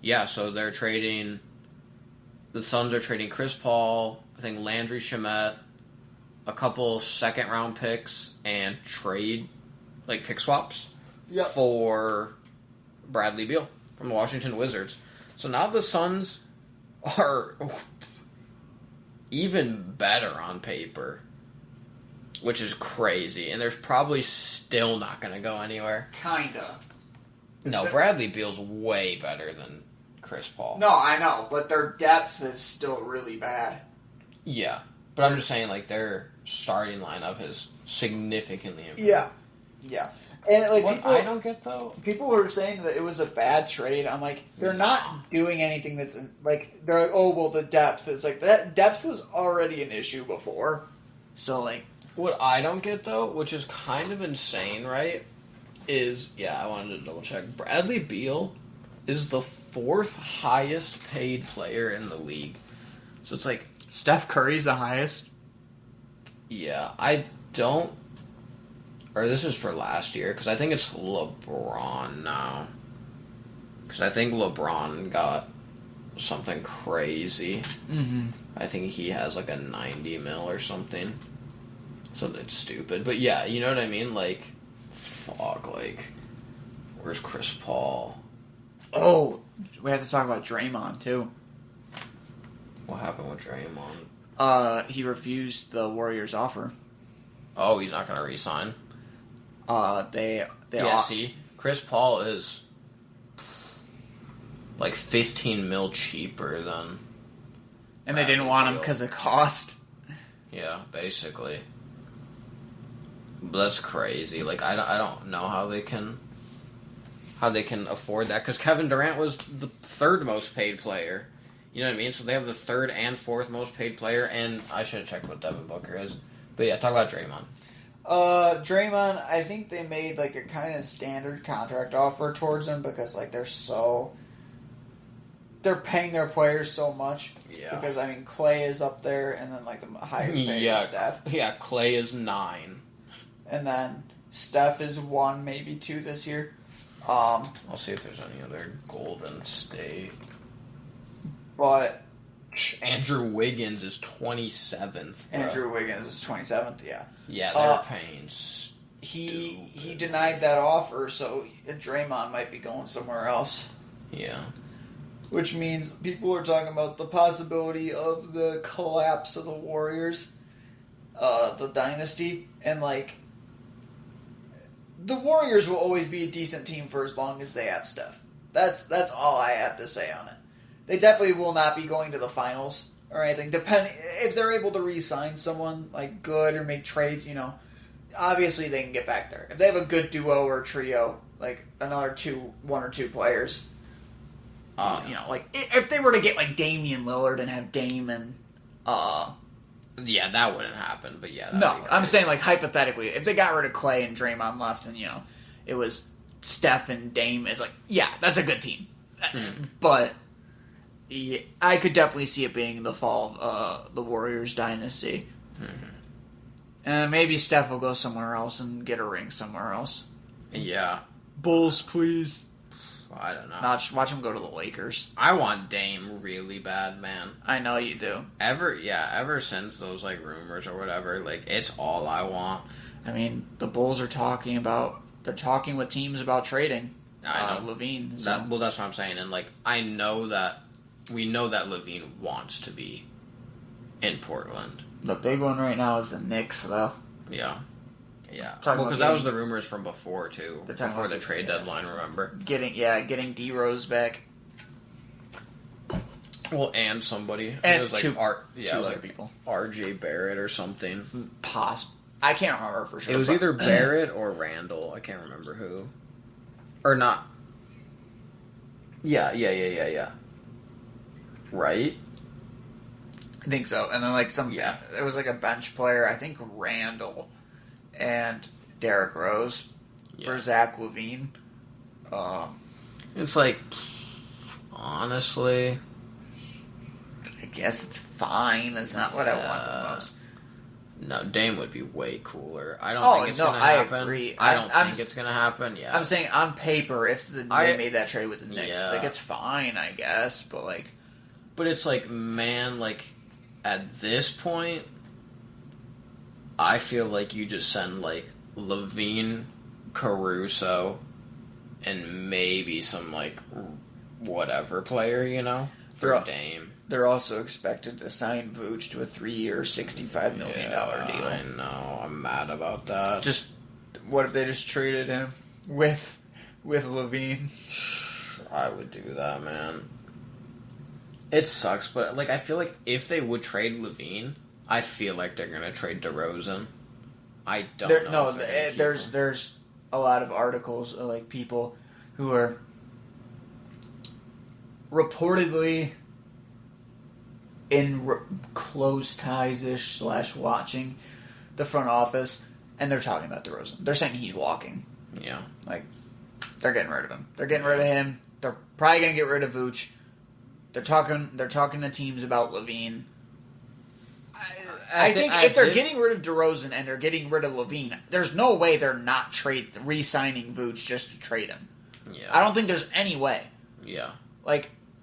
yeah, so they're trading. The Suns are trading Chris Paul, I think Landry Shamet, a couple second round picks, and trade pick swaps for Bradley Beal from the Washington Wizards. So now the Suns are even better on paper, which is crazy, and they're probably still not going to go anywhere. Kinda. No, Bradley Beal's way better than Chris Paul. No, I know, but their depth is still really bad. Yeah, but I'm just saying, their starting lineup is significantly improved. Yeah. And what people, I don't get though, people were saying that it was a bad trade. I'm like, they're not doing anything that's they're like, oh well, the depth. It's like that depth was already an issue before. So what I don't get though, which is kind of insane, right? Is I wanted to double check. Bradley Beal is the 4th highest paid player in the league. So it's Steph Curry's the highest. Yeah, I don't. Or this is for last year, because I think it's LeBron now. Because I think LeBron got something crazy. Mm-hmm. I think he has a 90 mil or something. Something stupid. But yeah, you know what I mean? Fuck, where's Chris Paul? Oh, we have to talk about Draymond, too. What happened with Draymond? He refused the Warriors' offer. Oh, he's not going to re-sign? See, Chris Paul is 15 mil cheaper than... And they didn't want him because of cost? Yeah, basically. But that's crazy. I don't know how they can afford that, because Kevin Durant was the 3rd most paid player. You know what I mean? So they have the 3rd and 4th most paid player, and I should have checked what Devin Booker is. But yeah, talk about Draymond. Draymond, I think they made a kind of standard contract offer towards him because they're paying their players so much. Yeah. Because Clay is up there, and then the highest paid is Steph. Yeah, Clay is 9. And then Steph is 1, maybe 2 this year. I'll see if there's any other Golden State. But Andrew Wiggins is 27th. Bro. Andrew Wiggins is 27th, yeah. Yeah, they're paying He denied that offer, so Draymond might be going somewhere else. Yeah. Which means people are talking about the possibility of the collapse of the Warriors, the dynasty, and the Warriors will always be a decent team for as long as they have Steph. That's all I have to say on it. They definitely will not be going to the finals or anything. Depending if they're able to re-sign someone good or make trades, obviously they can get back there. If they have a good duo or trio, another one or two players. If they were to get Damian Lillard and have Dame and yeah, that wouldn't happen. But yeah, no, I'm saying hypothetically, if they got rid of Clay and Draymond left, and it was Steph and Dame, it's yeah, that's a good team. Mm-hmm. But yeah, I could definitely see it being the fall of the Warriors dynasty, and maybe Steph will go somewhere else and get a ring somewhere else. Yeah, Bulls, please. I don't know. Watch him go to the Lakers. I want Dame really bad, man. I know you do. Ever since those rumors or whatever, it's all I want. I mean, the Bulls are talking with teams about trading. I know Levine. So. That's what I'm saying, and we know that Levine wants to be in Portland. The big one right now is the Knicks, though. Yeah. Yeah, because that was the rumors from before too. Before the trade deadline, remember? Getting D Rose back. Well, and somebody. And it was two other people. RJ Barrett or something. I can't remember for sure. It was either Barrett or Randall. I can't remember who. Or not. Yeah. Right? I think so. And then it was a bench player. I think Randall. And Derrick Rose for Zach LaVine. It's honestly, I guess it's fine. It's not what I want the most. No, Dame would be way cooler. I don't think it's going to happen. I agree. I don't think it's going to happen. Yeah, I'm saying on paper, if they made that trade with the Knicks, it's fine, I guess. But but it's man, at this point. I feel like you just send Levine, Caruso, and maybe some whatever player, for Dame. They're also expected to sign Vooch to a 3-year, $65 million deal. I know. I'm mad about that. What if they just traded him with Levine? I would do that, man. It sucks, but I feel like if they would trade Levine. I feel like they're gonna trade DeRozan. I don't know. No, there's a lot of articles people who are reportedly in close ties-ish / watching the front office, and they're talking about DeRozan. They're saying he's walking. Yeah, they're getting rid of him. They're getting rid of him. They're probably gonna get rid of Vooch. They're talking to teams about Levine. I think if they're getting rid of DeRozan and they're getting rid of Levine, there's no way they're not re-signing Vooch just to trade him. Yeah. I don't think there's any way. Yeah.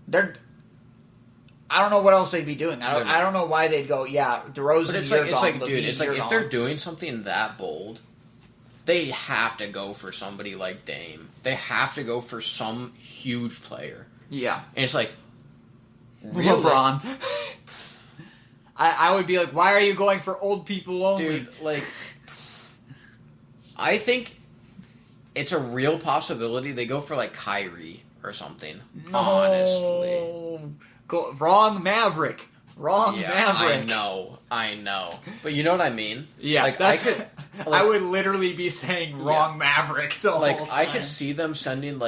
They're... I don't know what else they'd be doing. I don't know why they'd go, DeRozan, but it's you're gone, dude, Levine, it's you're if gone. they're doing something that bold, they have to go for somebody like Dame. They have to go for some huge player. Yeah. And it's really? LeBron. I would be why are you going for old people only? Dude, I think it's a real possibility they go for Kyrie or something. No. Honestly. Wrong Maverick. Maverick. I know. But you know what I mean? Yeah, I would literally be saying wrong Maverick the whole time. I could see them sending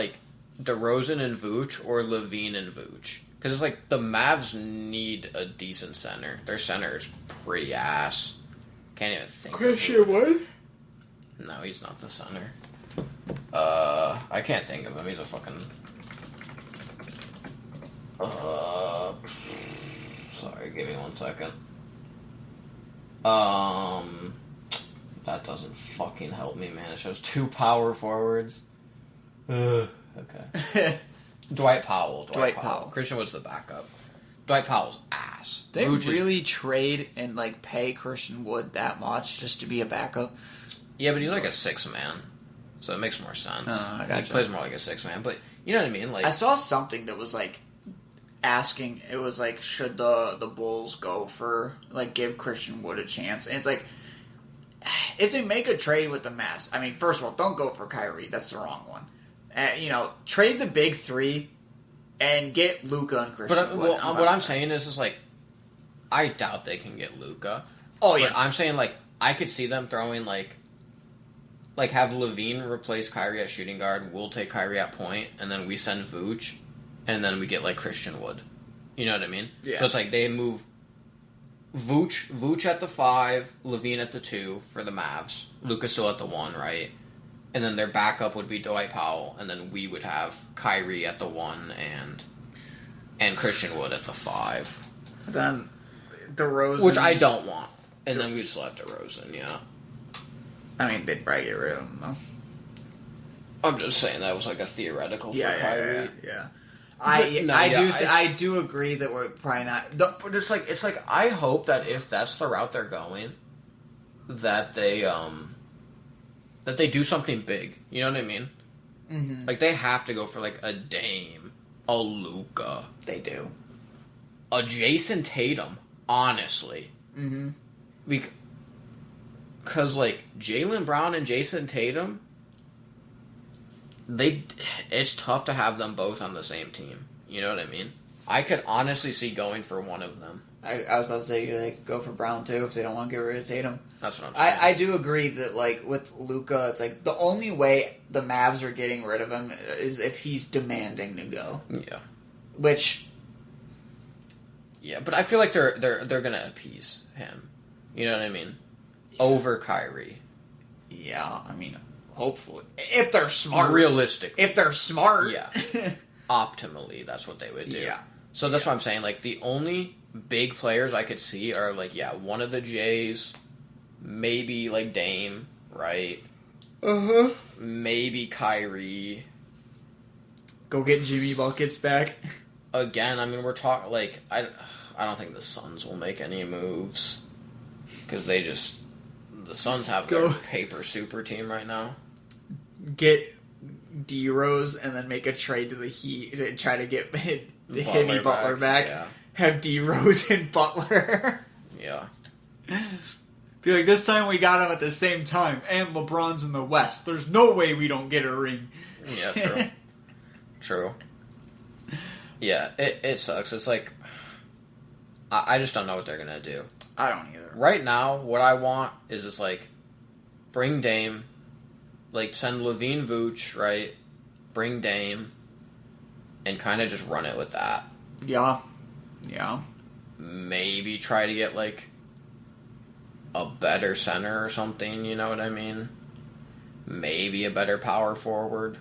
DeRozan and Vooch or Levine and Vooch. Because it's the Mavs need a decent center. Their center is pretty ass. Can't even think Christian Wood? No, he's not the center. I can't think of him. He's a fucking... Sorry, give me 1 second. That doesn't fucking help me, man. It shows 2 power forwards. Okay. Dwight Powell. Dwight Powell. Christian Wood's the backup. Dwight Powell's ass. ass. They Vooch really trade and like pay Christian Wood that much just to be a backup. Yeah, but he's like a 6-man, so it makes more sense. I gotcha. He plays more like a 6-man, but you know what I mean. Like I saw something that was like asking. It was like, should the Bulls go for like give Christian Wood a chance? And it's like, if they make a trade with the Mavs, I mean, first of all, don't go for Kyrie. That's the wrong one. Trade the big three and get Luka and Christian Wood. What I'm saying is like, I doubt they can get Luka. Oh yeah, but I'm saying like I could see them throwing like have Levine replace Kyrie at shooting guard. We'll take Kyrie at point, and then we send Vooch, and then we get like Christian Wood. You know what I mean? Yeah. So it's like they move Vooch at the 5, Levine at the 2 for the Mavs. Luka still at the 1, right? And then their backup would be Dwight Powell, and then we would have Kyrie at the 1 and Christian Wood at the 5. Then DeRozan, which I don't want. And then we'd still have DeRozan, yeah. I mean, they'd probably get rid of him though. I'm just saying that was like a theoretical for Kyrie. Yeah. I do agree that we're probably not. But it's like I hope that if that's the route they're going, that they do something big. You know what I mean? Mm-hmm. Like they have to go for like a Dame, a Luka. They do. A Jason Tatum, honestly. Mm-hmm. Because like Jaylen Brown and Jason Tatum, it's tough to have them both on the same team. You know what I mean? I could honestly see going for one of them. I was about to say they could go for Brown too if they don't want to get rid of Tatum. That's what I'm saying. I do agree that like with Luka, it's like the only way the Mavs are getting rid of him is if he's demanding to go. Yeah. Which. Yeah, but I feel like they're gonna appease him. You know what I mean? Yeah. Over Kyrie. Yeah, I mean, hopefully, if they're smart, realistically, if they're smart, yeah. Optimally, that's what they would do. Yeah. So that's what I'm saying. Like the only big players I could see are like one of the Jays, maybe like Dame, right? Maybe Kyrie. Go get Jimmy Buckets back. Again, I mean, we're talking like I don't think the Suns will make any moves because the Suns have their paper super team right now. Get D-Rose and then make a trade to the Heat to try to get Jimmy Butler back. Yeah. Have D-Rose and Butler. Yeah. Be like, this time we got him at the same time, and LeBron's in the West. There's no way we don't get a ring. Yeah, true. True. Yeah, it sucks. It's like, I just don't know what they're going to do. I don't either. Right now, what I want is just like, bring Dame, like send Levine Vooch, right? Bring Dame, and kind of just run it with that. Yeah. Yeah. Maybe try to get like a better center or something, you know what I mean? Maybe a better power forward.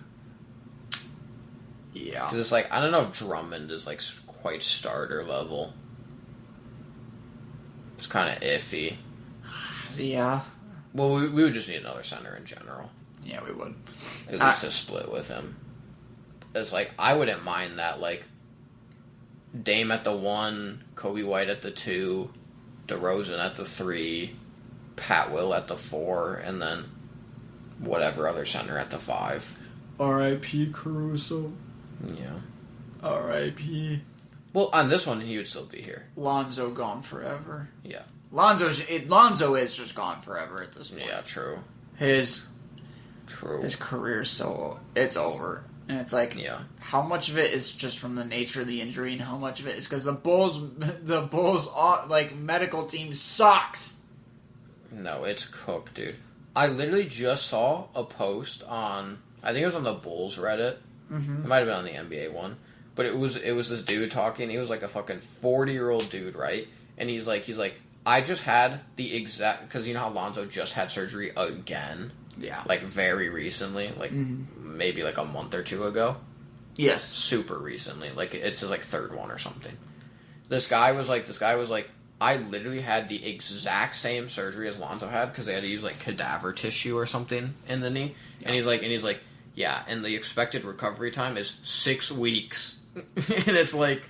Yeah. Because it's like, I don't know if Drummond is like quite starter level. It's kind of iffy. Yeah. Well, we would just need another center in general. Yeah, we would. At least to split with him. It's like, I wouldn't mind that, like, Dame at the 1, Kobe White at the 2, DeRozan at the 3, Pat Will at the 4, and then whatever other center at the 5. R.I.P. Caruso. Yeah. R.I.P. Well, on this one, he would still be here. Lonzo gone forever. Yeah. Lonzo is just gone forever at this point. Yeah, true. His True. career's it's over. And it's like, yeah. How much of it is just from the nature of the injury, and how much of it is because the Bulls, like, medical team sucks. No, it's cooked, dude. I literally just saw a post on, I think it was on the Bulls Reddit. Mm-hmm. It might have been on the NBA one, but it was this dude talking. He was like a fucking 40-year-old dude, right? And he's like, I just had the exact, because you know how Lonzo just had surgery again. Yeah. Like, very recently. Like, maybe, like, a month or two ago. Yes. Super recently. Like, it's his, like, third one or something. This guy was like, I literally had the exact same surgery as Lonzo had, because they had to use, like, cadaver tissue or something in the knee. Yeah. And he's like, yeah, and the expected recovery time is 6 weeks. And it's like,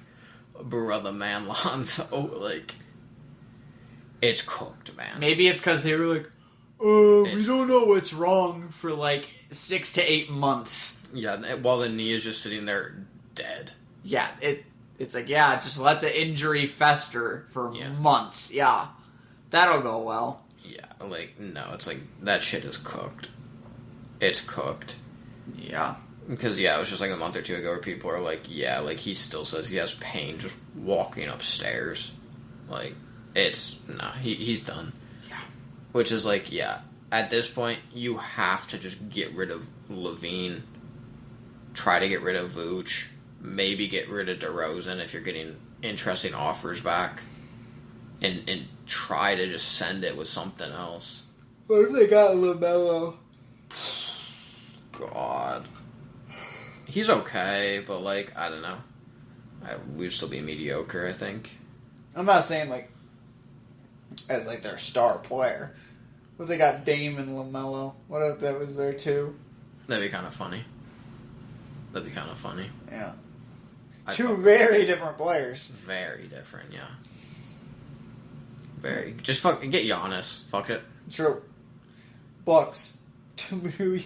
brother man Lonzo, like, it's cooked, man. Maybe it's because they were like, we don't know what's wrong for like 6 to 8 months. Yeah, while the knee is just sitting there dead. Yeah, it's like, yeah, just let the injury fester for months. Yeah, that'll go well. Yeah, like, no, it's like, that shit is cooked. It's cooked. Yeah. Because, yeah, it was just like a month or two ago where people are like, yeah, like, he still says he has pain just walking upstairs. Like, he's done. Yeah. Which is like, yeah, at this point, you have to just get rid of Levine, try to get rid of Vooch, maybe get rid of DeRozan if you're getting interesting offers back, and try to just send it with something else. What if they got LaMelo? God. He's okay, but, like, I don't know. We'd still be mediocre, I think. I'm not saying, like, as, like, their star player. What if they got Dame and LaMelo? What if that was there, too? That'd be kind of funny. Yeah. I'd Two very different players. Very different, yeah. Just get Giannis. Fuck it. True. Bucks. To literally...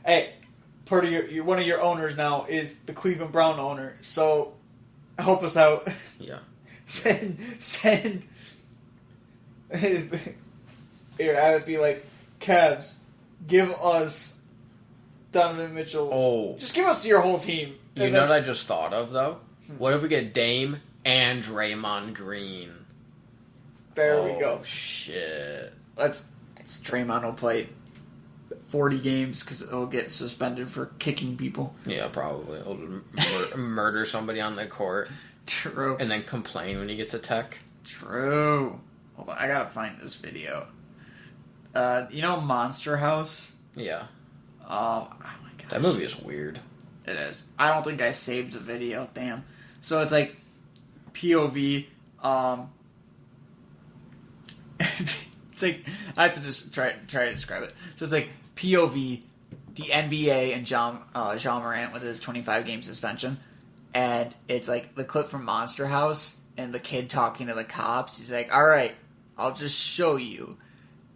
Hey, part of one of your owners now is the Cleveland Brown owner, so help us out. Yeah. Send. Here, I would be like, Cavs, give us Donovan Mitchell. Oh. Just give us your whole team. You know what I just thought of, though? What if we get Dame and Draymond Green? There we go. Shit. Draymond will play 40 games because he'll get suspended for kicking people. Yeah, probably. He'll murder somebody on the court. True. And then complain when he gets a tech. True. Hold on, I gotta find this video. You know Monster House? Yeah. Oh my gosh. That movie is weird. It is. I don't think I saved the video. Damn. So it's like POV. It's like I have to just try to describe it. So it's like POV, the NBA and John Morant with his 25-game suspension, and it's like the clip from Monster House and the kid talking to the cops. He's like, "All right, I'll just show you."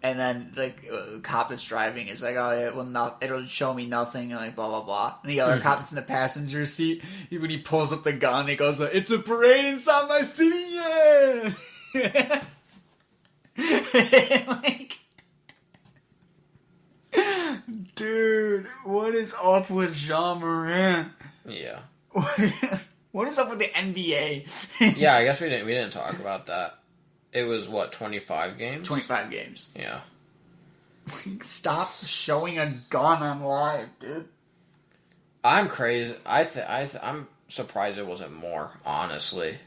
And then, like, the cop that's driving is like, "Oh, yeah, it'll show me nothing," and like, blah, blah, blah. And the other cop that's in the passenger seat, when he pulls up the gun, he goes, "It's a parade inside my city, yeah!" Like, dude, what is up with John Morant? Yeah. What is up with the NBA? Yeah, I guess we didn't talk about that. It was, what, 25 games? 25 games. Yeah. Stop showing a gun on live, dude. I'm crazy. I'm surprised it wasn't more, honestly.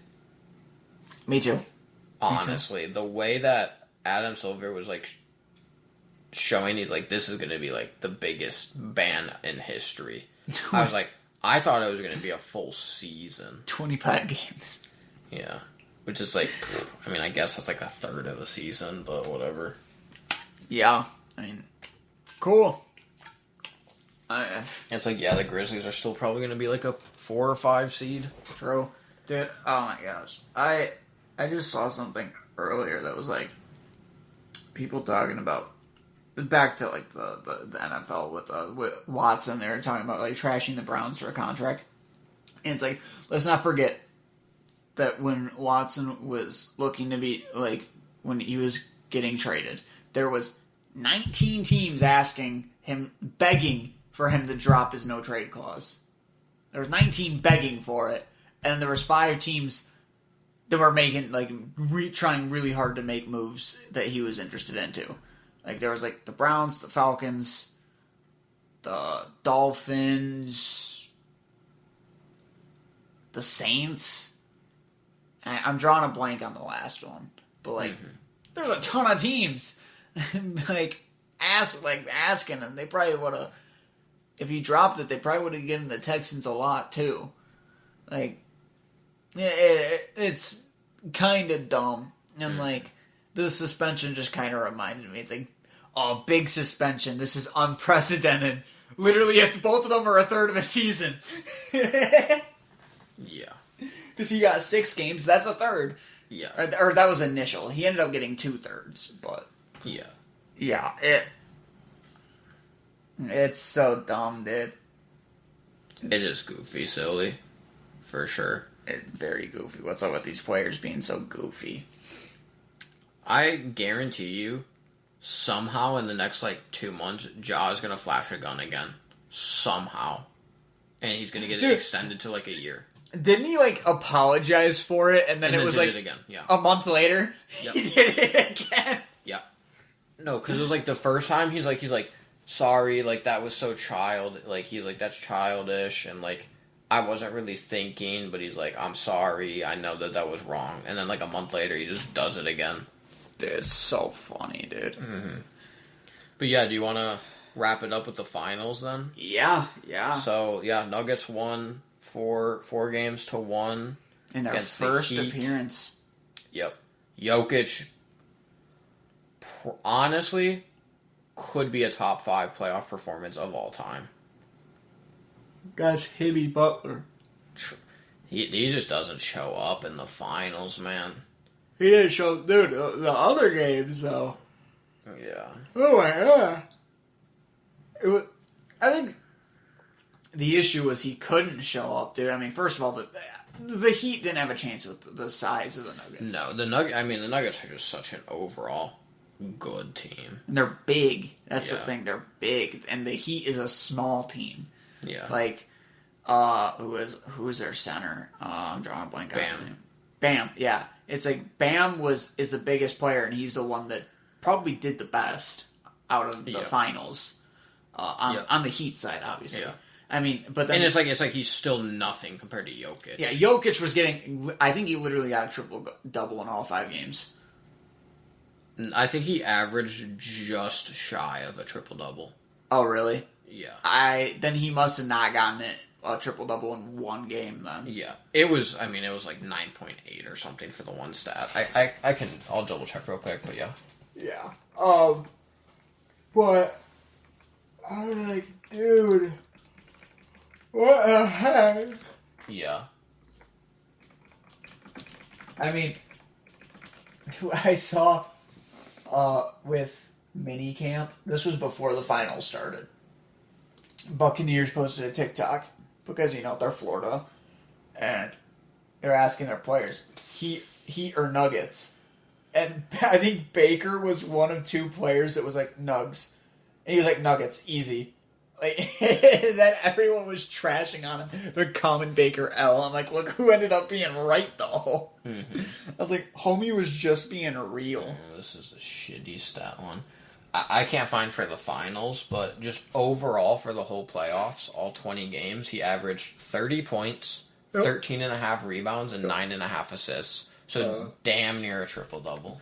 Me too. Honestly. The way that Adam Silver was, like, showing, he's like, this is going to be, like, the biggest ban in history. I was like, I thought it was going to be a full season. 25 games. Yeah. Which is like, I mean, I guess that's like a third of the season, but whatever. Yeah. I mean, cool. It's like, yeah, the Grizzlies are still probably going to be like a 4 or 5 seed. True. Dude, oh my gosh. I just saw something earlier that was like, people talking about, back to like the NFL with Watson, they were talking about like trashing the Browns for a contract. And it's like, let's not forget that when Watson was looking to be, like, when he was getting traded, there was 19 teams asking him, begging for him to drop his no-trade clause. There was 19 begging for it, and there was 5 teams that were making, like, trying really hard to make moves that he was interested into. Like, there was, like, the Browns, the Falcons, the Dolphins, the Saints. I'm drawing a blank on the last one, but like, there's a ton of teams, like asking, and they probably would have. If he dropped it, they probably would have given the Texans a lot too. Like, it's kind of dumb, and like the suspension just kind of reminded me. It's like, oh, big suspension. This is unprecedented. Literally, if both of them are a third of a season. Yeah. Because he got 6 games. That's a third. Yeah. Or that was initial. He ended up getting 2/3, but... Yeah. Yeah, it's so dumb, dude. It is goofy, silly. For sure. It's very goofy. What's up with these players being so goofy? I guarantee you, somehow in the next, 2 months, Ja is going to flash a gun again. Somehow. And he's going to get it extended to, a year. Didn't he, apologize for it, and then it was, did it again, yeah. A month later, Yep. he did it again? Yeah. No, because it was, the first time, he's like, sorry, that was so he's like, that's childish, and, I wasn't really thinking, but he's like, I'm sorry, I know that was wrong. And then, a month later, he just does it again. Dude, it's so funny, dude. Mm-hmm. But yeah, do you want to wrap it up with the finals then? Yeah. So, yeah, Nuggets won 4 games to 1. In their first appearance. Yep. Jokic, honestly, could be a top 5 playoff performance of all time. That's Hibby Butler. He just doesn't show up in the finals, man. He didn't show... Dude, the other games, though. Yeah. Oh, my God. I think the issue was he couldn't show up, dude. I mean, first of all, the Heat didn't have a chance with the size of the Nuggets. No, the Nuggets are just such an overall good team. And they're big. That's the thing. They're big. And the Heat is a small team. Yeah. Who is their center? I'm drawing a blank on his name. Bam. Bam, yeah. It's Bam is the biggest player, and he's the one that probably did the best out of the finals. On the Heat side, obviously. Yeah. I mean, but then... And it's like he's still nothing compared to Jokic. Yeah, Jokic was getting... I think he literally got a triple-double in all 5 games. I think he averaged just shy of a triple-double. Oh, really? Yeah. Then he must have not gotten a triple-double in 1 game, then. Yeah. It was 9.8 or something for the one stat. I'll double-check real quick, but yeah. Yeah. But... I'm like, dude... What the heck? Yeah. I mean, who I saw with minicamp, this was before the finals started. Buccaneers posted a TikTok because, they're Florida, and they're asking their players, Heat or Nuggets. And I think Baker was one of 2 players that was like, Nugs. And he was like, Nuggets, easy. Then everyone was trashing on him. They're calling Baker L. I'm like, look who ended up being right, though. Mm-hmm. I was like, homie was just being real. Oh, this is a shitty stat one. I can't find for the finals, but just overall for the whole playoffs, all 20 games, he averaged 30 points, 13.5 rebounds, and 9.5 assists. So damn near a triple-double.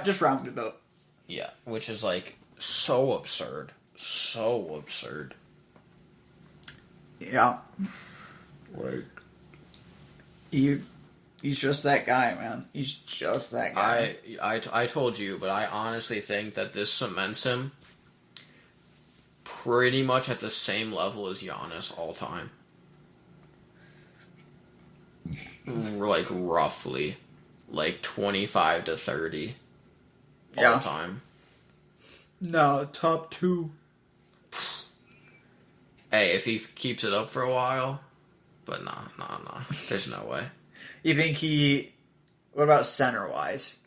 Just rounded up. Yeah, which is so absurd. So absurd. Yeah. He's just that guy, man. He's just that guy. I told you, but I honestly think that this cements him pretty much at the same level as Giannis all time. Roughly. 25 to 30 all time. No, top 2. Hey, if he keeps it up for a while, but nah. There's no way. You think what about center-wise?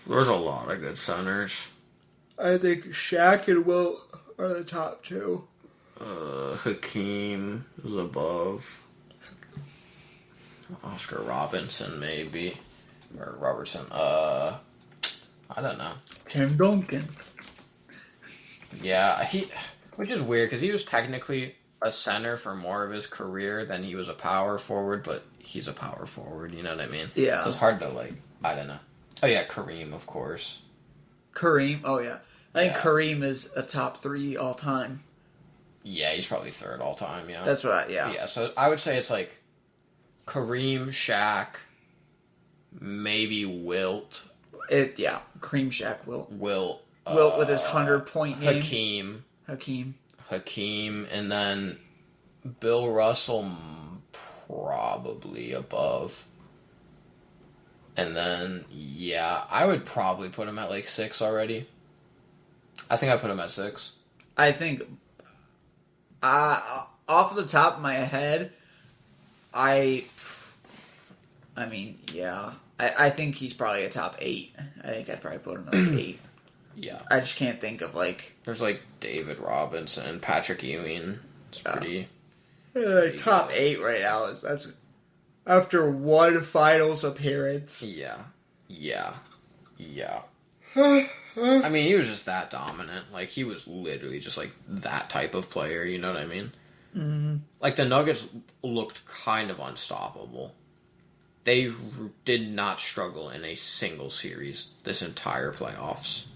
There's a lot of good centers. I think Shaq and Wilt are the top 2. Hakeem is above. Oscar Robinson, maybe. Or Robertson. I don't know. Tim Duncan. Yeah, which is weird, because he was technically a center for more of his career than he was a power forward, but he's a power forward, you know what I mean? Yeah. So it's hard to, I don't know. Oh, yeah, Kareem, of course. Kareem, oh, yeah. I think Kareem is a top 3 all time. Yeah, he's probably 3rd all time, yeah. That's what Yeah, so I would say it's, Kareem, Shaq, maybe Wilt. Kareem, Shaq, Wilt. Wilt with his 100-point game. Hakeem, and then Bill Russell probably above. And then, yeah, I would probably put him at like 6 already. I think I put him at 6. I think, off the top of my head, I mean, yeah. I think he's probably a top 8. I think I'd probably put him at like 8. Yeah. I just can't think of like... There's like David Robinson, Patrick Ewing. It's pretty... top 8 right now. That's after one finals appearance. Yeah. I mean, he was just that dominant. Like, he was literally just like that type of player, you know what I mean? Mm-hmm. Like, the Nuggets looked kind of unstoppable. They did not struggle in a single series this entire playoffs.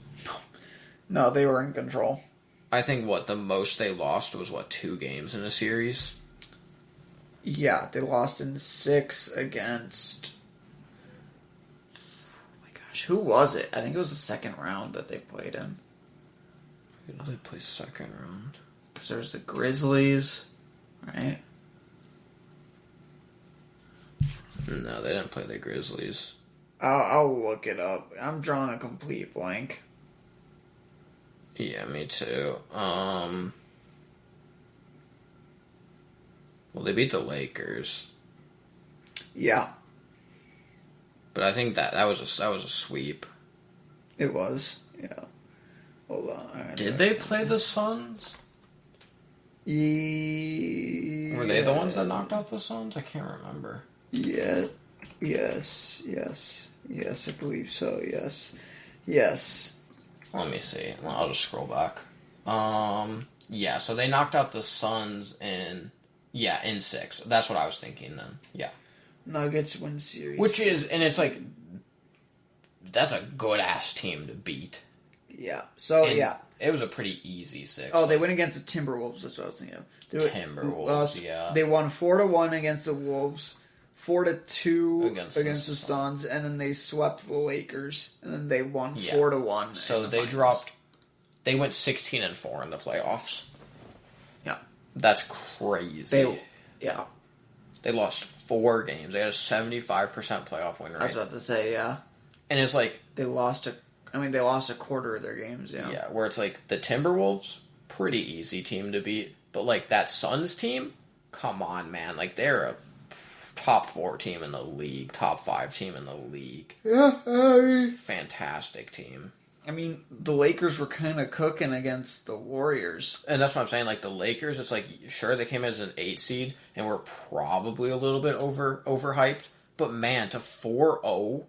No, they were in control. I think, the most they lost was, 2 games in a series? Yeah, they lost in 6 against... Oh my gosh, who was it? I think it was the second round that they played in. Who did they play second round? Because there's the Grizzlies, right? No, they didn't play the Grizzlies. I'll look it up. I'm drawing a complete blank. Yeah, me too. Well, they beat the Lakers. Yeah. But I think that was a sweep. It was. Yeah. Hold on. Did they play the Suns? Yeah. Were they the ones that knocked out the Suns? I can't remember. Yeah. Yes, I believe so. Yes. Let me see. Well, I'll just scroll back. Yeah, so they knocked out the Suns in 6. That's what I was thinking then. Yeah. Nuggets win series. Which is, and it's like, that's a good-ass team to beat. Yeah. So, and yeah. It was a pretty easy 6. Oh, they went against the Timberwolves. That's what I was thinking of. Timberwolves, yeah. They won 4-1 against the Wolves, 4-2 against the Suns. Suns, and then they swept the Lakers, and then they won 4-1. So they dropped. They went 16-4 in the playoffs. Yeah, that's crazy. They lost 4 games. They had a 75% playoff win rate. I was about to say, yeah. And it's like they lost a quarter of their games. Yeah, yeah. Where it's like the Timberwolves, pretty easy team to beat, but like that Suns team, come on, man. Like they're a top 4 team in the league, top 5 team in the league. Yeah, fantastic team. I mean, the Lakers were kind of cooking against the Warriors. And that's what I'm saying. Like, the Lakers, it's like, sure, they came as an 8 seed, and were probably a little bit overhyped. But, man, to 4-0,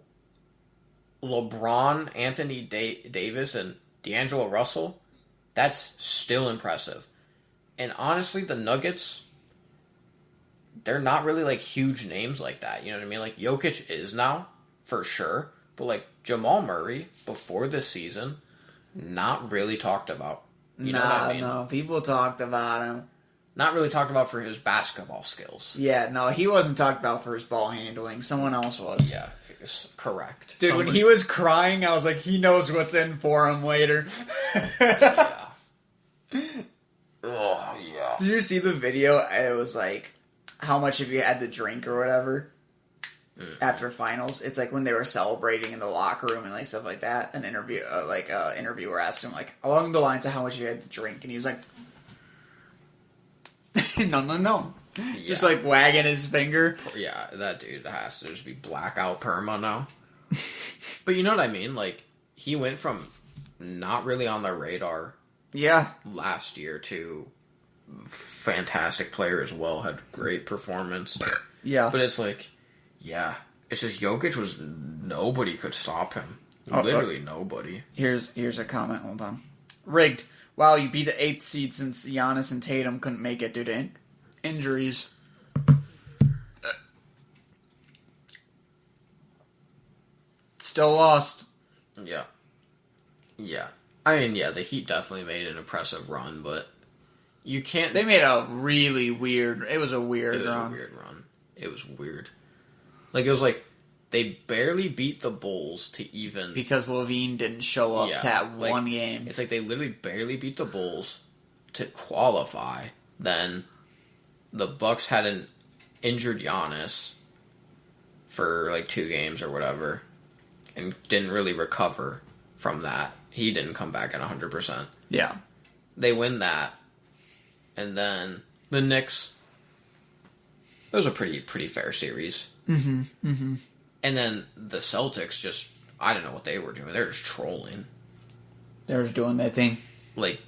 LeBron, Anthony Davis, and D'Angelo Russell, that's still impressive. And honestly, the Nuggets, they're not really, like, huge names like that. You know what I mean? Like, Jokic is now, for sure. But, like, Jamal Murray, before this season, not really talked about. You know what I mean? No, people talked about him. Not really talked about for his basketball skills. Yeah, no, he wasn't talked about for his ball handling. Someone else was. Yeah, correct. Dude, when he was crying, I was like, he knows what's in for him later. Yeah. Oh, yeah. Did you see the video? It was like, how much have you had to drink or whatever? After finals, it's like when they were celebrating in the locker room and like stuff like that. An interviewer asked him like along the lines of how much you had to drink, and he was like, "No, yeah. Just like wagging his finger." Yeah, that dude has to just be blackout perma now. But you know what I mean? Like he went from not really on the radar, last year to fantastic player as well. Had great performance. Yeah, but it's like. Yeah, it's just Jokic was nobody could stop him. Literally nobody. Here's a comment. Hold on. Rigged. Wow, you beat the 8th seed since Giannis and Tatum couldn't make it due to injuries. Still lost. Yeah. I mean, the Heat definitely made an impressive run, but you can't. They made a really weird. It was a weird run. It was weird. Like, it was like, they barely beat the Bulls to even... Because Levine didn't show up to that one game. It's like they literally barely beat the Bulls to qualify. Then the Bucks had an injured Giannis for like 2 games or whatever, and didn't really recover from that. He didn't come back at 100%. Yeah. They win that, and then the Knicks. It was a pretty fair series. Mm-hmm. Mm-hmm. And then the Celtics just, I don't know what they were doing. They were just trolling. They were just doing their thing. Like,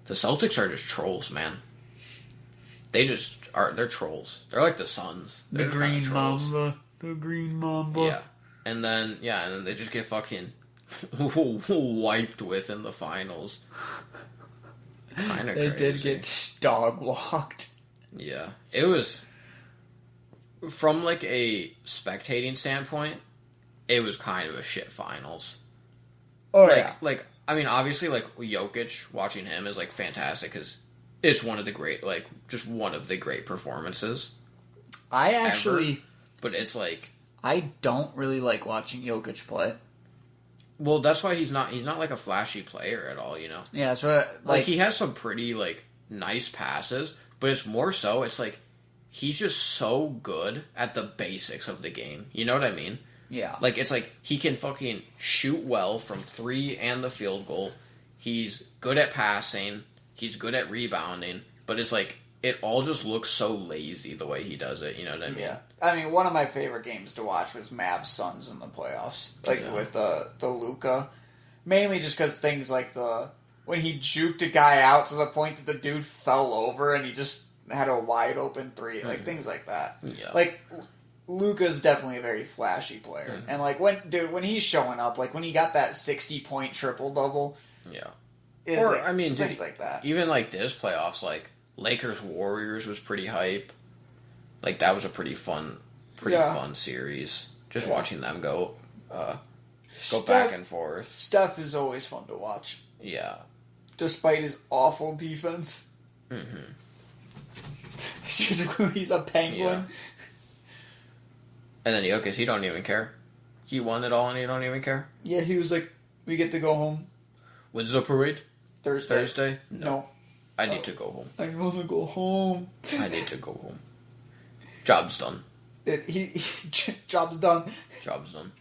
the Celtics are just trolls, man. They're trolls. They're like the Suns. They're The Green Mamba. The Green Mamba. Yeah. And then they just get fucking wiped with in the finals. Kind of crazy. They did get dog walked. Yeah. It was, from like a spectating standpoint, it was kind of a shit finals. Oh, yeah. Like, I mean, obviously, like, Jokic, watching him is, like, fantastic, because it's one of the great performances. I actually... Ever. But it's, like... I don't really like watching Jokic play. Well, that's why he's not, like, a flashy player at all, you know? Yeah, that's what... Like, he has some pretty, like, nice passes, but it's more so, it's, like, he's just so good at the basics of the game. You know what I mean? Yeah. Like, it's like, he can fucking shoot well from 3 and the field goal. He's good at passing. He's good at rebounding. But it's like, it all just looks so lazy the way he does it. You know what I mean? Yeah. I mean, one of my favorite games to watch was Mavs Suns in the playoffs. Like, with the Luka. Mainly just because things like when he juked a guy out to the point that the dude fell over and he just had a wide open 3. Like, things like that. Yeah. Like... Luka's definitely a very flashy player. Mm-hmm. And, like, when he's showing up, like, when he got that 60-point triple-double... Yeah. Or, like, I mean, things like that. Even, like, this playoffs, like, Lakers-Warriors was pretty hype. Like, that was a pretty fun series. Just watching them go back and forth. Steph is always fun to watch. Yeah. Despite his awful defense. Mm-hmm. He's a penguin. Yeah. And then Jokic, he don't even care. He won it all and he don't even care. Yeah, he was like, we get to go home. When's the parade? Thursday? No. I need to go home. I want to go home. I need to go home. Job's done. Job's done. Job's done.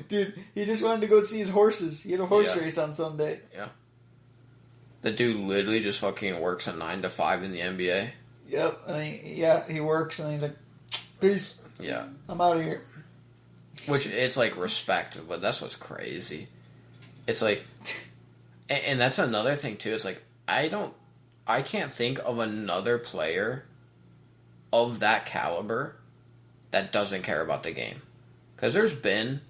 Dude, he just wanted to go see his horses. He had a horse race on Sunday. Yeah. The dude literally just fucking works a 9 to 5 in the NBA. Yep. And he works and he's like, peace. Yeah. I'm out of here. Which, it's like respect, but that's what's crazy. It's like, and that's another thing too, it's like, I can't think of another player of that caliber that doesn't care about the game. Because there's been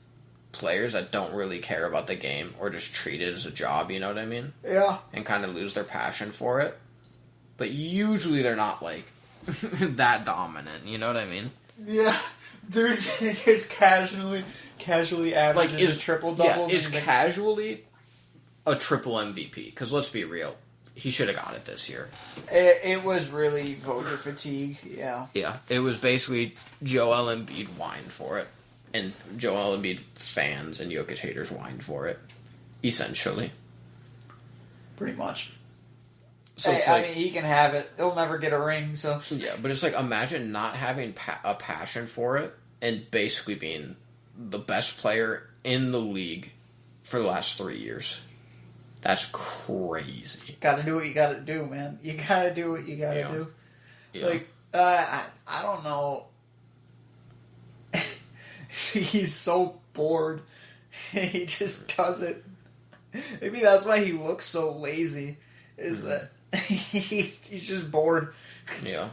players that don't really care about the game or just treat it as a job, you know what I mean? Yeah. And kind of lose their passion for it. But usually they're not, like, that dominant, you know what I mean? Yeah, dude, is casually averages like, a triple-double. Yeah, is casually a triple MVP. Because let's be real, he should have got it this year. It was really voter fatigue, yeah. Yeah, it was basically Joel Embiid whined for it. And Joel Embiid fans and Jokic haters whined for it. Essentially. Pretty much. So I mean, he can have it. He'll never get a ring, so... Yeah, but it's like, imagine not having a passion for it and basically being the best player in the league for the last 3 years. That's crazy. Gotta do what you gotta do, man. You gotta do what you gotta do. Yeah. Like, I don't know. He's so bored. He just does it. Maybe that's why he looks so lazy, is that... he's just bored. Yeah.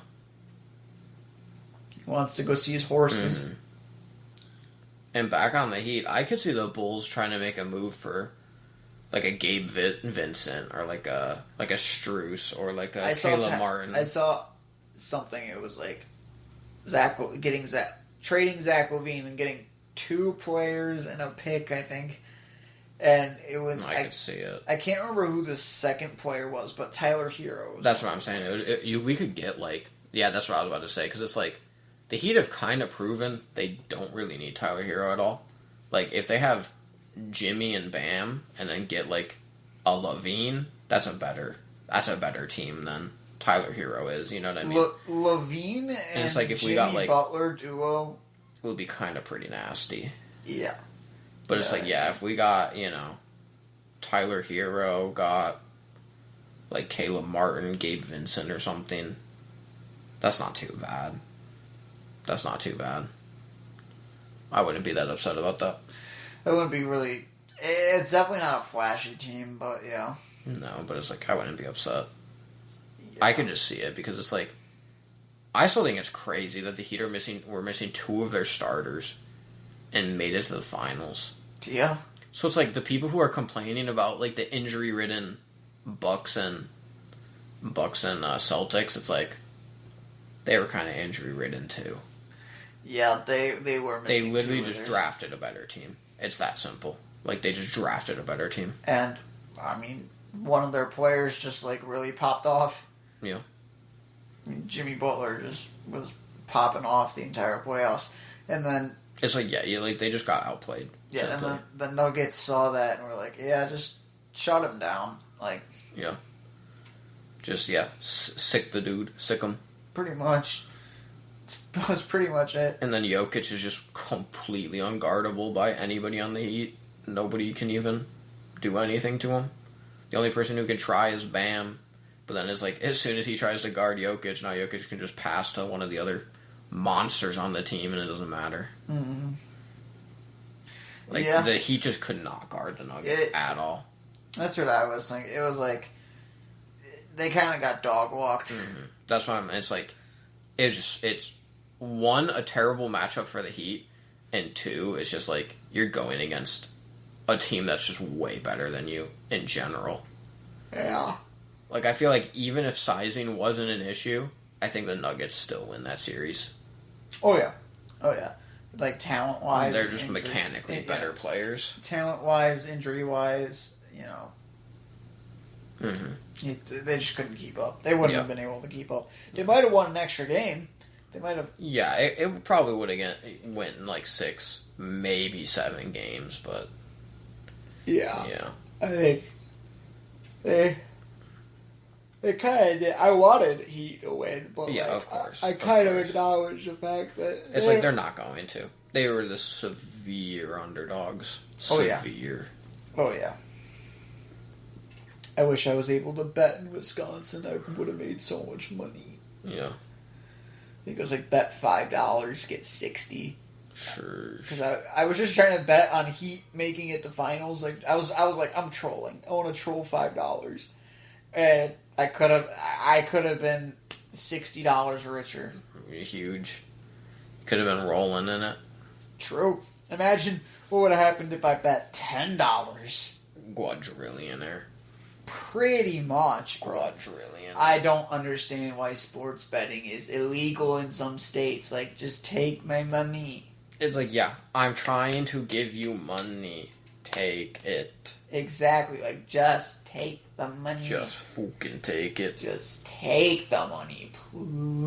He wants to go see his horses. Mm-hmm. And back on the Heat, I could see the Bulls trying to make a move for like a Gabe Vincent or like a Strus or like a Caleb Martin. I saw something. It was like trading Zach LaVine and getting 2 players and a pick, I think. And it was... I could see it. I can't remember who the second player was, but Tyler Hero. That's what I'm saying. We could get, like... Yeah, that's what I was about to say. Because it's like, the Heat have kind of proven they don't really need Tyler Hero at all. Like, if they have Jimmy and Bam, and then get, like, a LaVine, that's a better team then. Tyler Hero is. You know what I mean? Levine and it's like if Jimmy we got like Butler duo would be kind of pretty nasty. Yeah. But it's like, yeah, if we got, you know, Tyler Hero, got like Caleb Martin, Gabe Vincent or something, that's not too bad. That's not too bad. I wouldn't be that upset about that. It wouldn't be really... It's definitely not a flashy team, but yeah. No, but it's like, I wouldn't be upset. Yeah. I could just see it because it's like, I still think it's crazy that the Heat were missing 2 of their starters and made it to the finals. Yeah. So it's like the people who are complaining about like the injury-ridden Bucks and Celtics, it's like they were kind of injury-ridden too. Yeah, they were missing. They literally just drafted a better team. It's that simple. Like they just drafted a better team. And I mean, one of their players just like really popped off. Yeah. I mean, Jimmy Butler just was popping off the entire playoffs, and then it's like like they just got outplayed. Yeah, simply. And the Nuggets saw that and were like, yeah, just shut him down. Like, yeah. Just, sick the dude. Sick him. Pretty much. That's pretty much it. And then Jokic is just completely unguardable by anybody on the Heat. Nobody can even do anything to him. The only person who can try is Bam. But then it's like, as soon as he tries to guard Jokic, now Jokic can just pass to one of the other monsters on the team and it doesn't matter. Mm-hmm. Like, the Heat just could not guard the Nuggets at all. That's what I was thinking. It was like, they kind of got dog-walked. Mm-hmm. That's why it's like, it's one, a terrible matchup for the Heat, and 2, it's just like, you're going against a team that's just way better than you in general. Yeah. Like, I feel like even if sizing wasn't an issue, I think the Nuggets still win that series. Oh, yeah. Like, talent-wise. They're just mechanically better players. Talent-wise, injury-wise, you know. Mm-hmm. They just couldn't keep up. They wouldn't have been able to keep up. They might have won an extra game. They might have... Yeah, it probably would have went in like 6, maybe 7 games, but... Yeah. Yeah. I think they kind of did. I wanted Heat to win, but yeah, of course. I kind of acknowledge the fact that... It's like they're not going to. They were the severe underdogs. Severe. Oh, yeah. I wish I was able to bet in Wisconsin. I would have made so much money. Yeah. I think it was like bet $5, get 60. Sure. Because I was just trying to bet on Heat making it to finals. Like I was like, I'm trolling. I want to troll $5, and I could have been $60 richer. Huge. Could have been rolling in it. True. Imagine what would have happened if I bet $10. Quadrillionaire. Pretty much, bro. Quadrillionaire. I don't understand why sports betting is illegal in some states. Like, just take my money. It's like, yeah, I'm trying to give you money. Take it. Exactly. Like, just take the money. Just fucking take it. Just take the money, please.